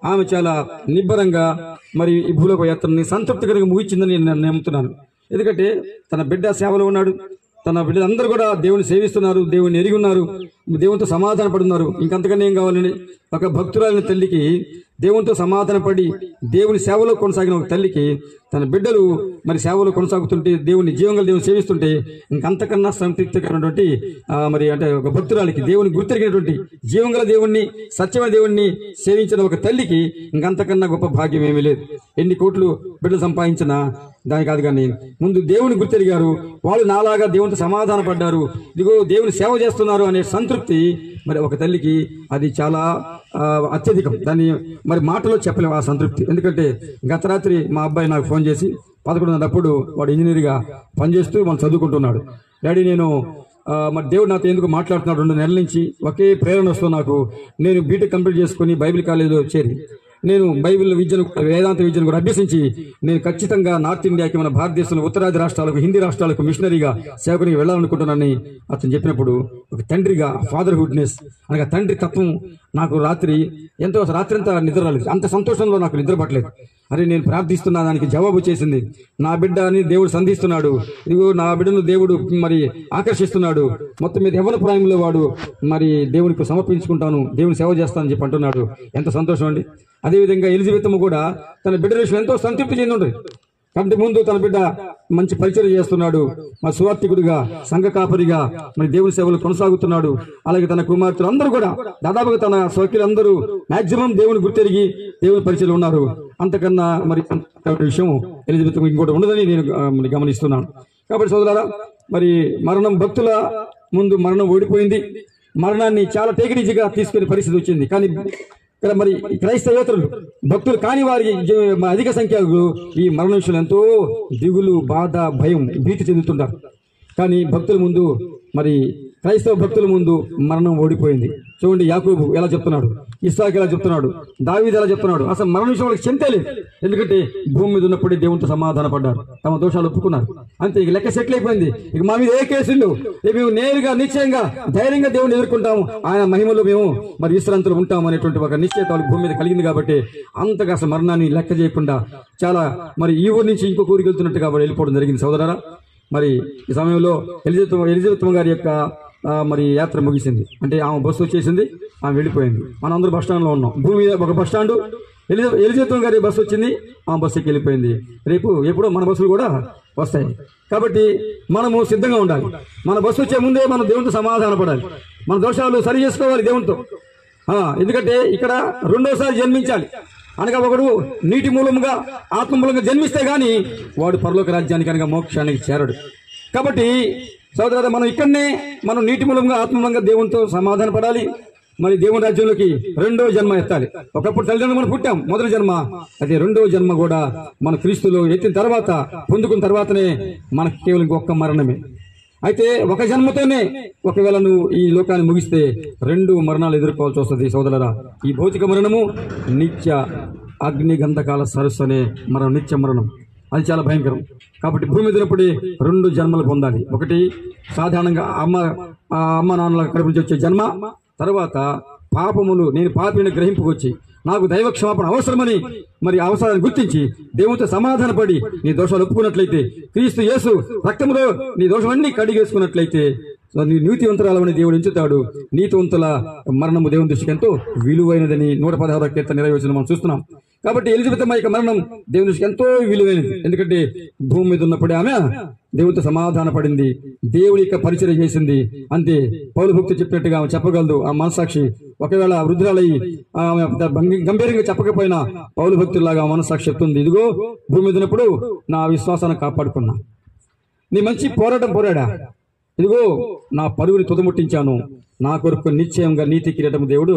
[SPEAKER 4] ఆమె చాలా నిబ్బరంగా మరి ఈ భూలోక యాత్రని సంతృప్తికరంగా ముగించిందని నేను నమ్ముతున్నాను. ఎందుకంటే తన బిడ్డ సేవలో ఉన్నాడు, తన బిడ్డలందరూ కూడా దేవుని సేవిస్తున్నారు, దేవుని ఎరిగి ఉన్నారు, దేవునితో సమాధాన పడున్నారు. ఇంకంతకన్నా ఏం కావాలని ఒక భక్తురాలిన తల్లికి, దేవునితో సమాధాన పడి దేవుని సేవలో కొనసాగిన ఒక తల్లికి తన బిడ్డలు మరి సేవలో కొనసాగుతుంటే, దేవుని జీవంగా దేవుని సేవిస్తుంటే ఇంకంతకన్నా సంతృప్తికరమైనటువంటి మరి అంటే ఒక భక్తురాలికి, దేవుని గుర్తెరిగినటువంటి జీవంగల దేవుణ్ణి, సత్యమైన దేవుణ్ణి సేవించిన ఒక తల్లికి ఇంకంతకన్నా గొప్ప భాగ్యం ఏమీ లేదు. ఎన్ని కోట్లు బిడ్డలు సంపాదించినా దాని కాదు. కానీ ముందు దేవుని గుర్తెరిగారు, వాళ్ళు నాలాగా దేవునితో సమాధాన పడ్డారు, ఇదిగో దేవుని సేవ చేస్తున్నారు అనే సంతృప్తి మరి ఒక తల్లికి అది చాలా అత్యధికం. దాన్ని మరి మాటలో చెప్పలేము ఆ సంతృప్తి. ఎందుకంటే గత రాత్రి మా అబ్బాయి నాకు ఫోన్ చేసి 11:30 వాడు ఇంజనీర్గా పనిచేస్తూ మనం చదువుకుంటున్నాడు. డాడీ నేను మరి దేవుడు నాతో ఎందుకు మాట్లాడుతున్నాడు, 2 నెలల నుంచి ఒకే ప్రేరణ వస్తూ నాకు, నేను బీటెక్ కంప్లీట్ చేసుకుని బైబిల్ కాలేజీలో చేరి నేను బైబిల్ విద్యను, వేదాంత విద్యను కూడా అభ్యసించి నేను ఖచ్చితంగా నార్త్ ఇండియాకి, మన భారతదేశంలో ఉత్తరాది రాష్ట్రాలకు, హిందీ రాష్ట్రాలకు మిషనరీగా సేవకునికి వెళ్ళాలనుకుంటున్నానని అతను చెప్పినప్పుడు ఒక తండ్రిగా ఫాదర్హుడ్నెస్ అనగా తండ్రి తత్వం నాకు రాత్రి అంతా నిద్ర రాలేదు. అంత సంతోషంలో నాకు నిద్ర పట్టలేదు. అరే నేను ప్రార్థిస్తున్నా, దానికి జవాబు చేసింది నా బిడ్డ అని దేవుడు సంధిస్తున్నాడు, ఇదిగో నా బిడ్డను దేవుడు మరి ఆకర్షిస్తున్నాడు, మొత్తం మీద యవ్వన ప్రాయంలో వాడు మరి దేవునికి సమర్పించుకుంటాను, దేవుని సేవ చేస్తానని చెప్పి అంటున్నాడు. ఎంత సంతోషం అండి. అదేవిధంగా ఎలిజబెత్ కూడా తన బిడ్డ విషయం ఎంతో సంతృప్తి చెంది ఉంటుంది. కంటి ముందు తన బిడ్డ మంచి పరిచయం చేస్తున్నాడు, మా సువార్థికుడిగా, సంఘ కాపరిగా మరి దేవుని సేవలు కొనసాగుతున్నాడు. అలాగే తన కుమార్తెలు అందరూ కూడా దాదాపుగా తన సోకిలందరూ మాక్సిమం దేవుని గుర్తెరిగి దేవుని పరిచయం ఉన్నారు. అంతకన్నా మరి విషయం ఎలిజబెత్ ఇంకోటి ఉండదని నేను గమనిస్తున్నాను. కాబట్టి సోదరులారా, మరి మరణం భక్తుల ముందు మరణం ఓడిపోయింది. మరణాన్ని చాలా టేకిడీజీగా తీసుకునే పరిస్థితి వచ్చింది. కానీ ఇక్కడ మరి క్రైస్తవేతరులు, భక్తులు కాని వారి అధిక సంఖ్యకు ఈ మరణ విషయంలో ఎంతో దిగులు, బాధ, భయం, భీతి చెందుతుంటారు. కానీ భక్తుల ముందు, మరి క్రైస్తవ భక్తుల ముందు మరణం ఓడిపోయింది. చూడండి, యాకోబు ఎలా చెప్తున్నాడు, ఇస్సాకు ఎలా చెప్తున్నాడు, దావీదు ఎలా చెప్తున్నాడు. అసలు మరణ విషయం వాళ్ళకి చింతే లేదు. ఎందుకంటే భూమి మీద ఉన్నప్పుడే దేవునితో సమాధాన పడ్డారు, తమ దోషాలు ఒప్పుకున్నారు. అంతే, ఇక లెక్క సెటిల్ అయిపోయింది. ఇక మా మీద ఏ కేసులు, మేము నేరుగా నిశ్చయంగా ధైర్యంగా దేవుని ఎదుర్కొంటాము, ఆయన మహిమలో మేము మరి విశ్రాంతులు ఉంటాము అనేటువంటి ఒక నిశ్చయిత వాళ్ళకి భూమి మీద కలిగింది. కాబట్టి అంతగా అసలు మరణాన్ని లెక్క చేయకుండా చాలా మరి ఈ ఊరి నుంచి ఇంకొక ఊరికి వెళ్తున్నట్టుగా వెళ్ళిపోవడం జరిగింది. సోదరులారా, మరి ఈ సమయంలో ఎలిజబెత్ గారి యొక్క మరి యాత్ర ముగిసింది. అంటే ఆమె బస్సు వచ్చేసింది, ఆమె వెళ్ళిపోయింది. మనం అందరూ బస్ స్టాండ్లో ఉన్నాం. భూమి మీద ఒక బస్ స్టాండ్, ఎలిజబెత్ గారి బస్సు వచ్చింది, ఆమె బస్సుకి వెళ్ళిపోయింది. రేపు ఎప్పుడో మన బస్సులు కూడా వస్తాయి. కాబట్టి మనము సిద్ధంగా ఉండాలి. మన బస్సు వచ్చే ముందే మనం దేవునితో సమాధాన పడాలి, మన దోషాలు సరి చేసుకోవాలి దేవునితో. ఎందుకంటే ఇక్కడ రెండోసారి జన్మించాలి. అనగా ఒకడు నీటి మూలంగా, ఆత్మ మూలంగా జన్మిస్తే గాని వాడు పరలోక రాజ్యానికి అనగా మోక్షానికి చేరడు. కాబట్టి సోదరులారా, మనం ఇక్కడనే మనం నీటి మూలంగా, ఆత్మ మూలంగా దేవునితో సమాధాన పడాలి. మరి దేవుని రాజ్యంలోకి రెండో జన్మ ఎత్తాలి. ఒకప్పుడు తల్లిదండ్రులు మనం పుట్టాం, మొదటి జన్మ. అదే రెండో జన్మ కూడా మన క్రీస్తులో ఎత్తిన తర్వాత, పొందుకున్న తర్వాతనే మనకు కేవలం ఒక్క మరణమే. అయితే ఒక జన్మతోనే ఒకవేళ నువ్వు ఈ లోకాన్ని ముగిస్తే 2 మరణాలు ఎదుర్కోవాల్సి వస్తుంది. సోదరులారా, ఈ భౌతిక మరణము నిత్య అగ్ని గంధకాల సరస్సు అనే మరణం, నిత్య మరణం. అది చాలా భయంకరం. కాబట్టి భూమి మీద ఉన్నప్పుడే 2 జన్మలు పొందాలి. ఒకటి సాధారణంగా అమ్మ నాన్నల కడుపు నుంచి వచ్చే జన్మ, తర్వాత పాపములు, నేను పాపిని గ్రహింపుకొచ్చి నాకు దైవ క్షమాపణ అవసరమని మరి అవసరాన్ని గుర్తించి దేవునితో సమాధాన పడి నీ దోషాలు ఒప్పుకున్నట్లయితే, క్రీస్తు యేసు రక్తంలో నీ దోషాలన్నీ కడిగేసుకున్నట్లయితే నీ నీతివంతురాలని దేవుడు ఎంచుతాడు. నీతివంతుల మరణము దేవుని దృష్టికి ఎంతో విలువైనదని 116వ కీర్తన 20 మనం చూస్తున్నాం. కాబట్టి ఎలిజబెత్ అమ్మ యొక్క మరణం దేవుని దృష్టికి ఎంతో విలువైనది. ఎందుకంటే భూమి మీద ఉన్నప్పుడే ఆమె దేవునితో సమాధాన పడింది, దేవుని యొక్క పరిచయం చేసింది. అంతే, పౌలు భక్తి చెప్పినట్టుగా ఆమె చెప్పగలదు. ఆ మనసాక్షి ఒకవేళ వృద్ధురాలయ్యి ఆమె గంభీరంగా చెప్పకపోయినా పౌలు భక్తులాగా మనసాక్షి చెప్తుంది, ఇదిగో భూమి మీద ఉన్నప్పుడు నా విశ్వాసాన్ని కాపాడుకున్నా, నీ మంచి పోరాటం పోరాడా, ఇదిగో నా పరుగుని తుదముట్టించాను, నా కొరకు నిశ్చయంగా నీతి కిరీటం దేవుడు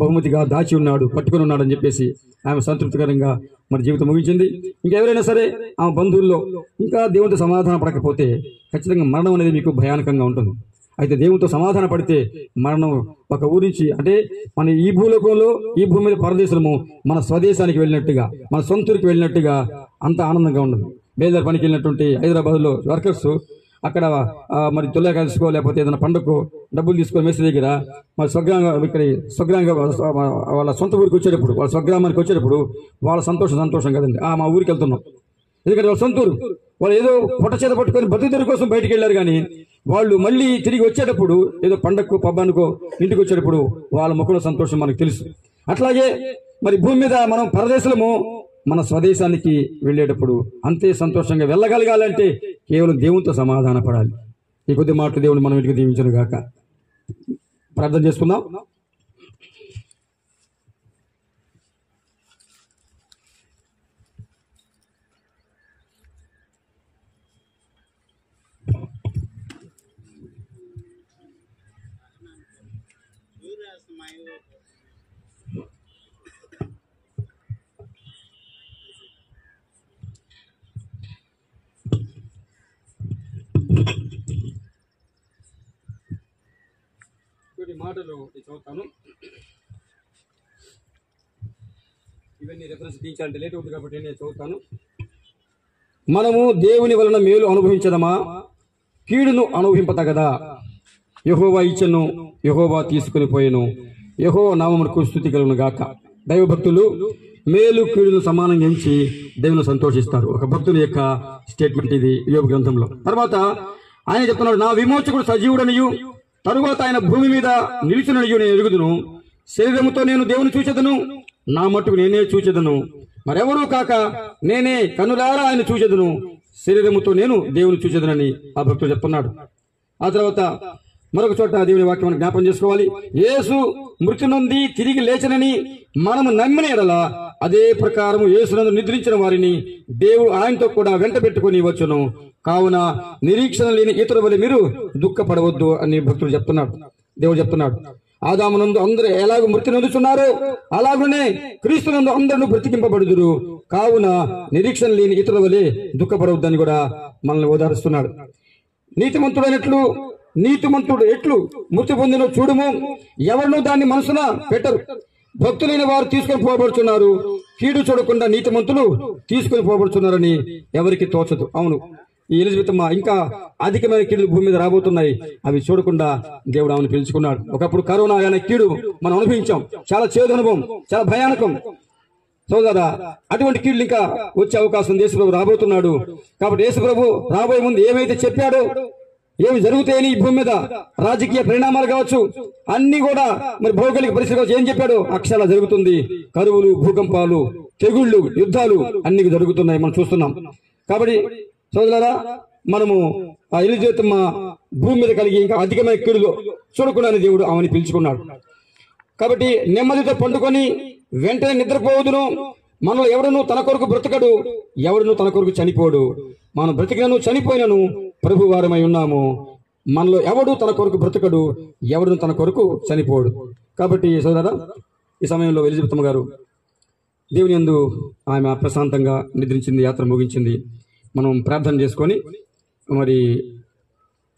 [SPEAKER 4] బహుమతిగా దాచి ఉన్నాడు, పట్టుకుని ఉన్నాడు అని చెప్పేసి ఆమె సంతృప్తికరంగా మరి జీవితం ముగించింది. ఇంకెవరైనా సరే ఆమె బంధువుల్లో ఇంకా దేవునితో సమాధాన పడకపోతే ఖచ్చితంగా మరణం అనేది మీకు భయానకంగా ఉంటుంది. అయితే దేవునితో సమాధాన పడితే మరణం ఒక ఊరి నుంచి, అంటే మన ఈ భూలోకంలో, ఈ భూమి మీద పరదేశము మన స్వదేశానికి వెళ్ళినట్టుగా, మన సొంతూరికి వెళ్ళినట్టుగా అంత ఆనందంగా ఉండదు. బేదార్ పనికి వెళ్ళినటువంటి హైదరాబాద్లో వర్కర్స్ అక్కడ మరి తొలిగా తీసుకో లేకపోతే ఏదైనా పండుగకు డబ్బులు తీసుకొని మేస్త్రి దగ్గర మరి స్వగ్రాంగ వాళ్ళ సొంత ఊరికి వచ్చేటప్పుడు వాళ్ళ స్వగ్రామానికి వచ్చేటప్పుడు వాళ్ళ సంతోషం కదండి. మా ఊరికి వెళ్తున్నాం, ఎందుకంటే వాళ్ళ సొంత ఊరు. వాళ్ళు ఏదో పొట్ట చేత పట్టుకొని బతుకుదెరువు కోసం బయటికి వెళ్ళారు, కానీ వాళ్ళు మళ్ళీ తిరిగి వచ్చేటప్పుడు ఏదో పండగకు పబ్బానికో ఇంటికి వచ్చేటప్పుడు వాళ్ళ ముఖంలో సంతోషం మనకు తెలుసు. అట్లాగే మరి భూమి మీద మనం పరదేశులము మన స్వదేశానికి వెళ్ళేటప్పుడు అంతే సంతోషంగా వెళ్ళగలగాలంటే కేవలం దేవునితో సమాధాన పడాలి. ఈ కొద్ది మాటలు దేవుని మనం ఇంటికి దీవించను గాక. ప్రార్థన చేసుకుందాం. మాటలు చదువుతాను. ఇవన్నీ రెఫరెన్స్ తీయించాలంటే లేట్ అవుతుంది కాబట్టి నేను చదువుతాను. మనము దేవుని వలన మేలు అనుభవించదమా, కీడును అనుభవింపతగదా? యెహోవా ఇచ్చెను, యెహోవా తీసుకుని పోయెను, యెహోవా నామమునకు స్తుతి కలుగును గాక. దైవభక్తులు మేలు కీడును సమానంగా ఎంచి దేవుని సంతోషిస్తారు. ఒక భక్తుని యొక్క స్టేట్మెంట్ ఇది యోబు గ్రంథంలో. తర్వాత ఆయన చెప్తున్నాడు, నా విమోచకుడు సజీవుడనియు తరువాత ఆయన భూమి మీద నిలిచిననియు నేను ఎరుగుదును. శరీరముతో నేను దేవుని చూచెదను, నా మట్టుకు నేనే చూచెదను, మరెవరూ కాక నేనే కనులారా ఆయన చూచెదను. శరీరముతో నేను దేవుని చూచెదనని ఆ భక్తుడు చెప్తున్నాడు. ఆ తర్వాత మరొక చోట దేవుని వాక్యం జ్ఞాపం చేసుకోవాలి. యేసు మృతి నొంది తిరిగి లేచనని మనము నమ్మిన ఎడల అదే ప్రకారము యేసునందు నిద్రించిన వారిని దేవుడు ఆయనతో కూడా వెంట పెట్టుకుని వచ్చును. కావున నిరీక్షణ లేని ఇతరుల వలె మీరు దుఃఖపడవద్దు అని భక్తుడు చెప్తున్నాడు. దేవుడు చెప్తున్నాడు, ఆదామునందు అందరూ ఎలాగో మృతి నొందుచున్నారో అలాగనే క్రీస్తునందు అందరూ బ్రతికింపబడుదురు. కావున నిరీక్షణ లేని ఇతరుల వలె దుఃఖపడవద్దని కూడా మనల్ని ఓదారుస్తున్నాడు. నీతిమంతుడు ఎట్లు మృతి పొందిన చూడుము, ఎవరినూ దాన్ని మనసున పెట్టరు. భక్తులైన వారు తీసుకొని పోబడుతున్నారు, కీడు చూడకుండా నీతిమంతులు తీసుకొని పోబడుతున్నారని ఎవరికి తోచదు. అవును, ఈ ఎలిజబెత్ అమ్మ ఇంకా అధికమైన కీడులు భూమి మీద రాబోతున్నాయి, అవి చూడకుండా దేవుడు ఆమెను పిలుచుకున్నాడు. ఒకప్పుడు కరోనా అనే కీడు మనం అనుభవించాం, చాలా చేదు అనుభవం, చాలా భయానకం. సోదరా, అటువంటి కీడులు ఇంకా వచ్చే అవకాశం యేసుప్రభు రాబోతున్నాడు. కాబట్టి యేసుప్రభు రాబోయే ముందు ఏమైతే చెప్పాడో, ఏమి జరుగుతాయని ఈ భూమి మీద రాజకీయ పరిణామాలు కావచ్చు, అన్ని కూడా మరి భౌగోళిక పరిస్థితి కావచ్చు, ఏం చెప్పాడో అక్షరాలు జరుగుతుంది. కరువులు, భూకంపాలు, తెగుళ్లు, యుద్ధాలు అన్ని జరుగుతున్నాయి, మనం చూస్తున్నాం. కాబట్టి సోదరులారా, మనము ఆ ఎలిజబెత్ భూమి మీద కలిగి ఇంకా అధికమైన కీడులు చూడకుండా దేవుడు ఆమెను పిలుచుకున్నాడు. కాబట్టి నెమ్మదితో పండుకొని వెంటనే నిద్రపోవదును. మనలో ఎవడను తన కొరకు బ్రతకడు, ఎవడను తన కొరకు చనిపోడు. మనం బ్రతికినను చనిపోయినను ప్రభు వారమై ఉన్నాము. మనలో ఎవడు తన కొరకు బ్రతకడు, ఎవడు తన కొరకు చనిపోడు. కాబట్టి సోదరా, ఈ సమయంలో ఎలిజబెత్ గారు దేవుని యందు ఆమె ప్రశాంతంగా నిద్రించింది, యాత్ర ముగించింది. మనం ప్రార్థన చేసుకొని మరి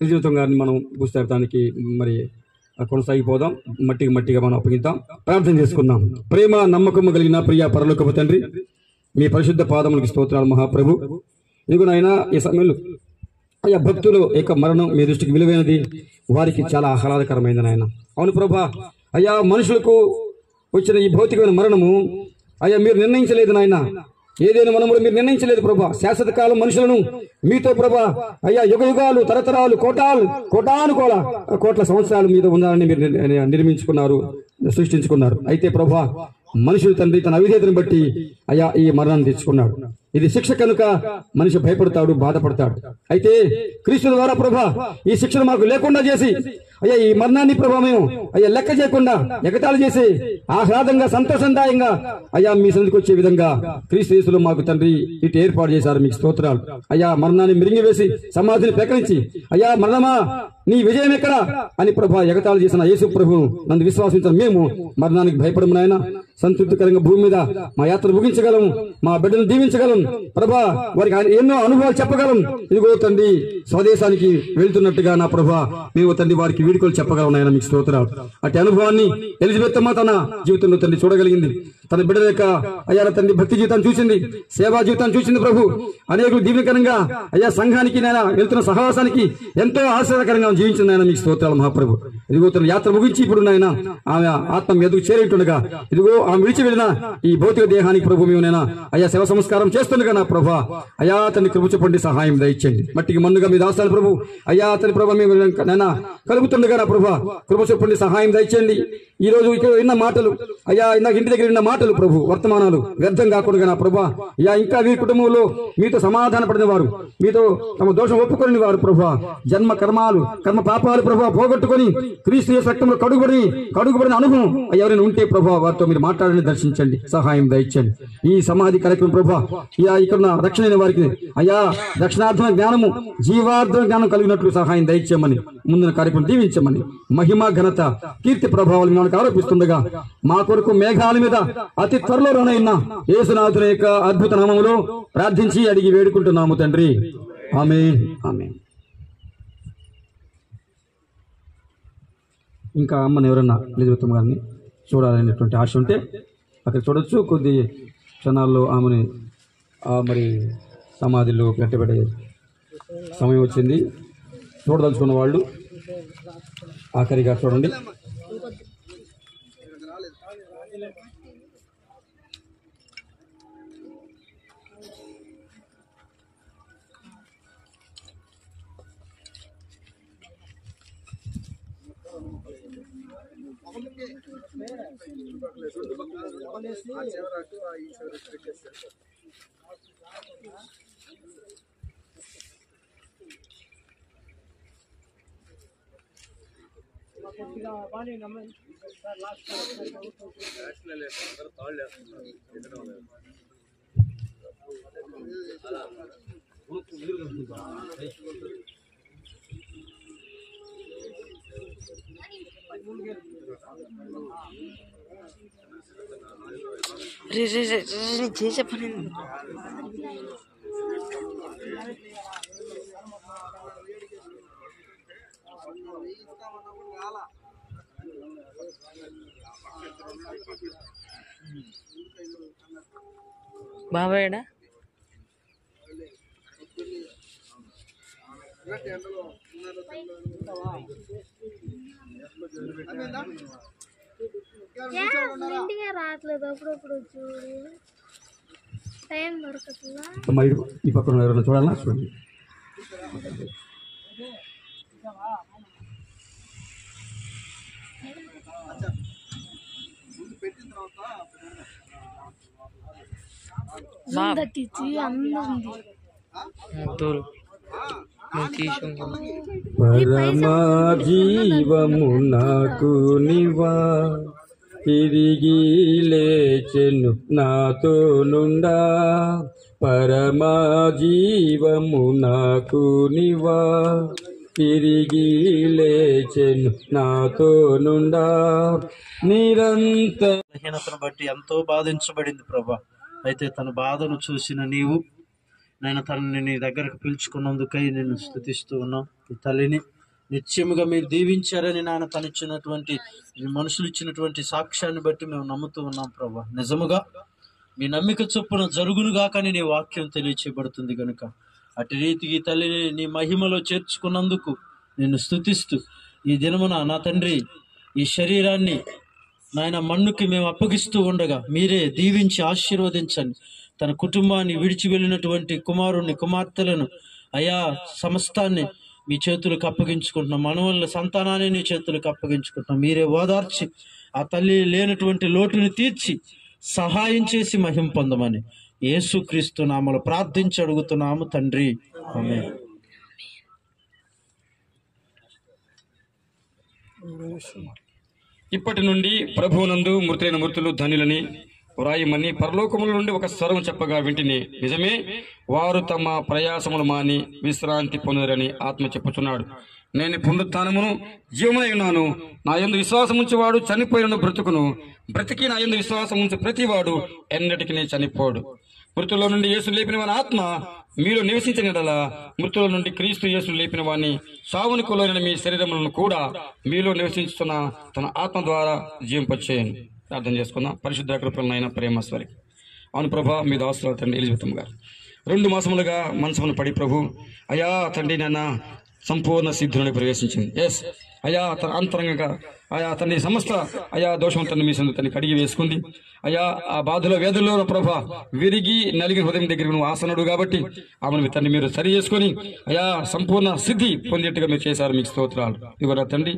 [SPEAKER 4] ఎలిజబెత్ గారిని మనం భూస్థాపితానికి మరి కొనసాగిపోదాం. మట్టిగా మనం అప్పగిద్దాం, ప్రార్థన చేసుకుందాం. ప్రేమ నమ్మకము కలిగిన ప్రియ పరలోకపు తండ్రి, మీ పరిశుద్ధ పాదములకి స్తోత్రాలు మహాప్రభు. ఇదిగో నాయన, ఈ సమయంలో అయ్యా భక్తుల యొక్క మరణం మీ దృష్టికి విలువైనది, వారికి చాలా ఆహ్లాదకరమైంది నాయన. అవును ప్రభా, అయ్యా మనుషులకు వచ్చిన ఈ భౌతికమైన మరణము అయ్యా మీరు నిర్ణయించలేదు నాయన. ఏదైనా మనములు మీరు నిర్ణయించలేదు ప్రభా. శాశ్వత కాలం మనుషులను మీతో ప్రభా అయ్యా యుగ యుగాలు, తరతరాలు, కోట్ల సంవత్సరాలు మీద ఉండాలని మీరు నిర్మించుకున్నారు, సృష్టించుకున్నారు. అయితే ప్రభా మనుషులు తండ్రి తన అవిధేయతను బట్టి అయ్యా ఈ మరణాన్ని తెచ్చుకున్నాడు. ఇది శిక్ష కనుక మనిషి భయపడతాడు, బాధపడతాడు. అయితే క్రీస్తు ద్వారా ప్రభా ఈ శిక్షను మాకు లేకుండా చేసి అయ్యా ఈ మరణాన్ని ప్రభా మేము అయ్యా లెక్క చేయకుండా ఎగతాళి చేసి ఆహ్లాదంగా, సంతోషందాయంగా అయ్యా మీ సన్నిధికి వచ్చే విధంగా క్రీస్తు యేసులో మాకు తండ్రి ఇటు ఏర్పాటు చేశారు. మీకు స్తోత్రాలు. అయ్యా మరణాన్ని మిరింగివేసి సమాధిని పెకరించి అయ్యా మరణమా నీ విజయం ఎక్కడా అని ప్రభా ఎగతాళి చేసిన యేసు ప్రభు నన్ను విశ్వాసించిన మేము మరణానికి భయపడము నాయన. సంతృప్తికరంగా భూమి మీద మా యాత్ర ముగించగలం, మా బిడ్డను దీవించగలం ప్రభా. వారికి ఎన్నో అనుభవాలు చెప్పగలం. ఇదిగో తండ్రి స్వదేశానికి వెళ్తున్నట్టుగా నా ప్రభా మేము తండ్రి వారికి వీడుకోలు చెప్పగలన్నాయన మీకు స్తోత్రాలు. అటు అనుభవాన్ని ఎలిజబెత్ అమ్మ తన జీవితంలో తండ్రి చూడగలిగింది. తన బిడ్డల యొక్క అయ్యా తండ్రి భక్తి జీవితాన్ని చూసింది, సేవా జీవితాన్ని చూసింది. ప్రభు అనేకులు దీవెనకరంగా అయ్యా సంఘానికి నేను వెళ్తున్న సహవాసానికి ఎంతో ఆశ్చర్యకరంగా జీవించింది ఆయన మీకు స్తోత్రాలు మహాప్రభు. ఇదిగో తన యాత్ర ముగించి ఇప్పుడు నాయన ఆమె ఆత్మ ఎదుగు చేరేటుండగా ఇదిగో ఆమె విడిచి వెళ్ళిన ఈ భౌతిక దేహానికి ప్రభు మేము నేను అయ్యా శవ సంస్కారం చేస్తుండగా నా ప్రభా అయ్యా తన కృప చూపండి, సహాయం దయచేయండి. మట్టికి మన్నుగా మీ దాసాలు ప్రభు అయ్యా తన ప్రభు మేము నైనా కలుగుతుండగా నా ప్రభా కృప చూపండి, సహాయం దయచేయండి. ఈ రోజు ఇక్కడ విన్న మాటలు అయ్యా ఇందాక ఇంటి దగ్గర విన్న మాటలు ప్రభు వర్తమానాలు వ్యర్థం కాకుండా నా ప్రభా అయ్యా ఇంకా వీరి కుటుంబంలో మీతో సమాధాన పడిన వారు, మీతో తమ దోషం ఒప్పుకొని వారు ప్రభా జన్మ కర్మాలు కర్మ పాపాలు ప్రభా పోగొట్టుకొని క్రీస్తు యేసు రక్తంలో కడుగుబడిన అనుభవం ఎవరైనా ఉంటే ప్రభా వారితో మీరు మాట్లాడని దర్శించండి, సహాయం దయచండి. ఈ సమాధి కార్యక్రమం ప్రభా అయ్యా ఇక్కడ రక్షణ వారికి అయ్యా రక్షణార్థమైన జ్ఞానము జీవార్థమైన జ్ఞానం కలిగినట్లు సహాయం దయచేయమని ముందున కార్యక్రమం దీవించమని మహిమ ఘనత కీర్తి ప్రభావాలు మనకు ఆరోపిస్తుండగా మా కొరకు మేఘాల మీద అతి త్వరలో రానైన యేసునాథుని యొక్క అద్భుత నామములో ప్రార్థించి అడిగి వేడుకుంటున్నాము తండ్రి, ఆమేన్ ఆమేన్. ఇంకా అమ్మని ఎవరన్నా ఎలిజబెత్ గారిని చూడాలనేటువంటి ఆశ ఉంటే అక్కడ చూడొచ్చు. కొద్ది క్షణాల్లో ఆమెని మరి సమాధిలో పెట్టబడే సమయం వచ్చింది. చూడదలుచుకున్న వాళ్ళు ఆఖరిగా చూడండి.
[SPEAKER 7] చేసే పని బాబాయడా
[SPEAKER 8] ఇంటికే రావట్లేదు, అప్పుడప్పుడు చూడు టైం దొరకట్లా.
[SPEAKER 4] ఈ పక్కన ఎవరైనా చూడాలన్నా చూడండి.
[SPEAKER 8] దట్టించి అందరిది
[SPEAKER 4] పరమా జీవము నాకు నివా తిరిగి లేచెను నాతో నుండా, పరమా జీవము నాకు నివా తిరిగి లేచెను నాతో నుండా నిరంతర.
[SPEAKER 9] బలహీనతను బట్టి ఎంతో బాధించబడింది ప్రభా. అయితే తన బాధను చూసిన నీవు నేను తనని నీ దగ్గరకు పిలుచుకున్నందుకై నేను స్తుతిస్తూ ఉన్నాం. ఈ తల్లిని నిత్యముగా మీరు దీవించారని నాయన తనిచ్చినటువంటి మనుషులు ఇచ్చినటువంటి సాక్ష్యాన్ని బట్టి మేము నమ్ముతూ ఉన్నాం ప్రభా. నిజముగా మీ నమ్మిక చొప్పున జరుగునుగా కానీ నీ వాక్యం తెలియచేయబడుతుంది కనుక అటు రీతికి తల్లిని నీ మహిమలో చేర్చుకున్నందుకు నేను స్తుతిస్తూ ఈ దినమున నా తండ్రి ఈ శరీరాన్ని నాయన మన్నుకి మేము అప్పగిస్తూ ఉండగా మీరే దీవించి ఆశీర్వదించండి. తన కుటుంబాన్ని విడిచి వెళ్ళినటువంటి కుమారుణ్ణి కుమార్తెలను అయా సమస్తాన్ని మీ చేతులకు అప్పగించుకుంటున్నాం. మనవల్ల సంతానాన్ని నీ చేతులకు అప్పగించుకుంటున్నాం. మీరే ఓదార్చి ఆ తల్లి లేనటువంటి లోటుని తీర్చి సహాయం చేసి మహిమ పొందమని యేసుక్రీస్తు నామములో ప్రార్థించి అడుగుతున్నాము తండ్రి, ఆమేన్.
[SPEAKER 4] ఇప్పటి నుండి ప్రభువునందు మృతులైన మృతులు ధనులని వ్రాయమని పరలోకముల నుండి ఒక స్వరం చెప్పగా వింటిని, నిజమే వారు తమ ప్రయాసములు మాని విశ్రాంతి పొందరని ఆత్మ చెప్పుచున్నాడు. నేను పునరుత్థానమును జీవమై ఉన్నాను. నా యందు విశ్వాసం ఉంచేవాడు చనిపోయిన బ్రతుకును, బ్రతికి నా యందు విశ్వాసం ఉంచే ప్రతివాడు ఎన్నటికి చనిపోడు. మృతుల నుండి యేసు లేపిన వాని ఆత్మ మీలో నివసించిన యెడల మృతుల నుండి క్రీస్తు యేసు లేపిన వాని సావునికి లోనైన మీ శరీరములను కూడా మీలో నివసించుతున్న తన ఆత్మ ద్వారా జీవింపచేయను. ప్రార్థన చేసుకుందాం. పరిశుద్ధ కృపలనైన ప్రేమస్వరి. అవును ప్రభా, మీ దాసుల తండ్రి ఎలిజబెత్ గారు 2 మాసములుగా మనసును పడి ప్రభు అయా తండ్రి నాన్న సంపూర్ణ సిద్ధులని ప్రవేశించింది. ఎస్ అయా తన అంతరంగంగా అయా తండ్రి సమస్త అయా దోషం తండ్రి మీ సందు తన్ని కడిగి వేసుకుంది. అయా ఆ బాధలో వేదల్లో ప్రభా విరిగి నలిగిన హృదయం దగ్గర నువ్వు ఆసనుడు కాబట్టి ఆమెను తండ్రి మీరు సరి చేసుకొని అయా సంపూర్ణ సిద్ధి పొందేట్టుగా మీరు చేశారు. మీకు స్తోత్రాలు. ఇవరా తండ్రి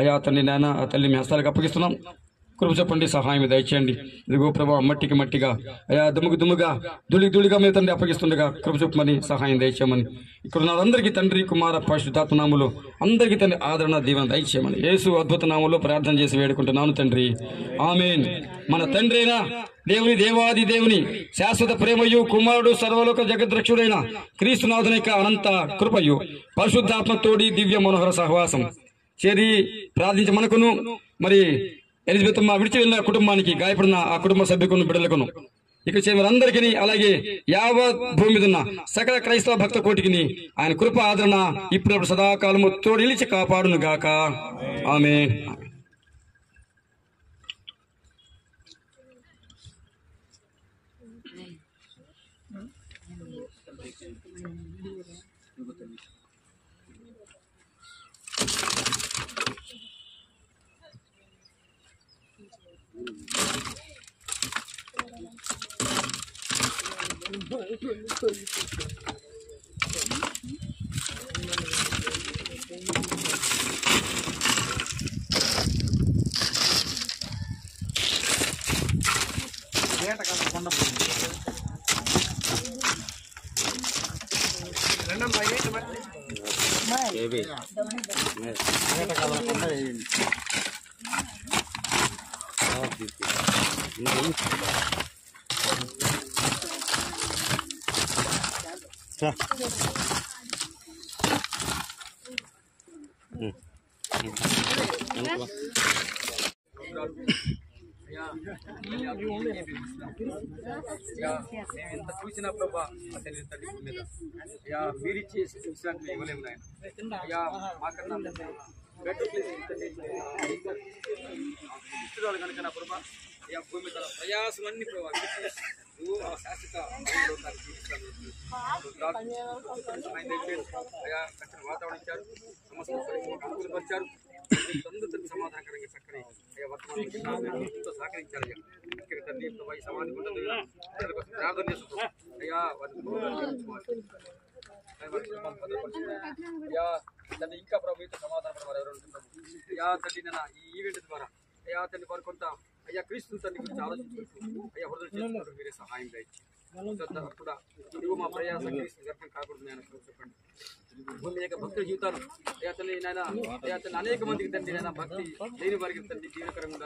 [SPEAKER 4] అయా తండ్రి నాన్న ఆ తల్లి మీ హస్తాలకు అప్పగిస్తున్నాం. కృప చెప్పండి, సహాయం దయచేయండి. ఇదిగో ప్రభావ మట్టికి మట్టిగా అయా దుమ్ముగా ధూళిగా మీరు తండ్రి అప్పగిస్తుండగా కృప చెప్పమని సహాయం దయచేయమని ఇక్కడ ఉన్న అందరికీ తండ్రి కుమార పరిశుద్ధాత్మ నామములో అందరికీ తండ్రి ఆదరణ దీవెన దయచేయమని యేసు అద్భుత నామములో ప్రార్థన చేసి వేడుకుంటున్నాను తండ్రి. ఆమేన్. మన తండ్రి అయిన దేవాది దేవుని శాశ్వత ప్రేమయు కుమారుడు సర్వలోక జగద్రక్షుడైన క్రీస్తునాథుని అనంత కృపయు పరిశుద్ధాత్మ తోడి దివ్య మనోహర సహవాసం చేరి ప్రార్థించి మనకును మరి ఎలిజబెత్ అమ్మ విడిచి వెళ్ళిన కుటుంబానికి గాయపడిన ఆ కుటుంబ సభ్యులను బిడ్డలకును ఇక్కడ చేరినందరికీ అలాగే యావత్ భూమి మీద ఉన్న సకల క్రైస్తవ భక్త కోటికి ఆయన కృప ఆదరణ ఇప్పుడు సదాకాలము తోడిలిచి కాపాడును గాక. ఆమేన్. ఎంత చూసినా ప్రభా తండ్రి మీద అయ్యా మీరిచ్చి విశ్రాంతి ఇవ్వలేము నాయన. అయ్యా మాకన్నా ఇస్తున్నాడు కనుక నా ప్రభా అయ్యా భూమి తన ప్రయాసమన్నీ ప్రభావ నువ్వు ఆ శాశ్వత అయ్యా చక్కని వాతావరణం ఇచ్చారు. సమస్త అనుకూలపరిచారు. అందరితో సమాధానకరంగా చక్కని అయ్యా వర్తమానంతో సహకరించారు. అయ్యా ఇక్కడ తండ్రి ప్రభావ ఈ సమాధి ఉంటుంది ప్రార్థన చేస్తున్నాం. అయ్యా అయ్యా తండ్రి ఇంకా ప్రభుత్వ సమాధానం వారు ఎవరు ఉంటున్నారు. అయ్యా తండ్రి నేను ఈ ఈవెంట్ ద్వారా అయ్యా తండ్రి వారు కొంత అయ్యా క్రీస్తు తండ్రి గురించి ఆలోచించుకుంటూ అయ్యా హృదయం చేసుకుంటూ మీరే సహాయం దయచి కూడా నువ్వు మా ప్రయాస క్రీస్తు వ్యర్థం కాకూడదు నేను చెప్పండి. భూమి యొక్క భక్తుల జీవితాలు అయ్యా తండ్రి నాయన అయ్యా తండ్రి అనేక మందికి తండ్రి నాయన భక్తి లేని వారికి తండ్రి జీవకరంగా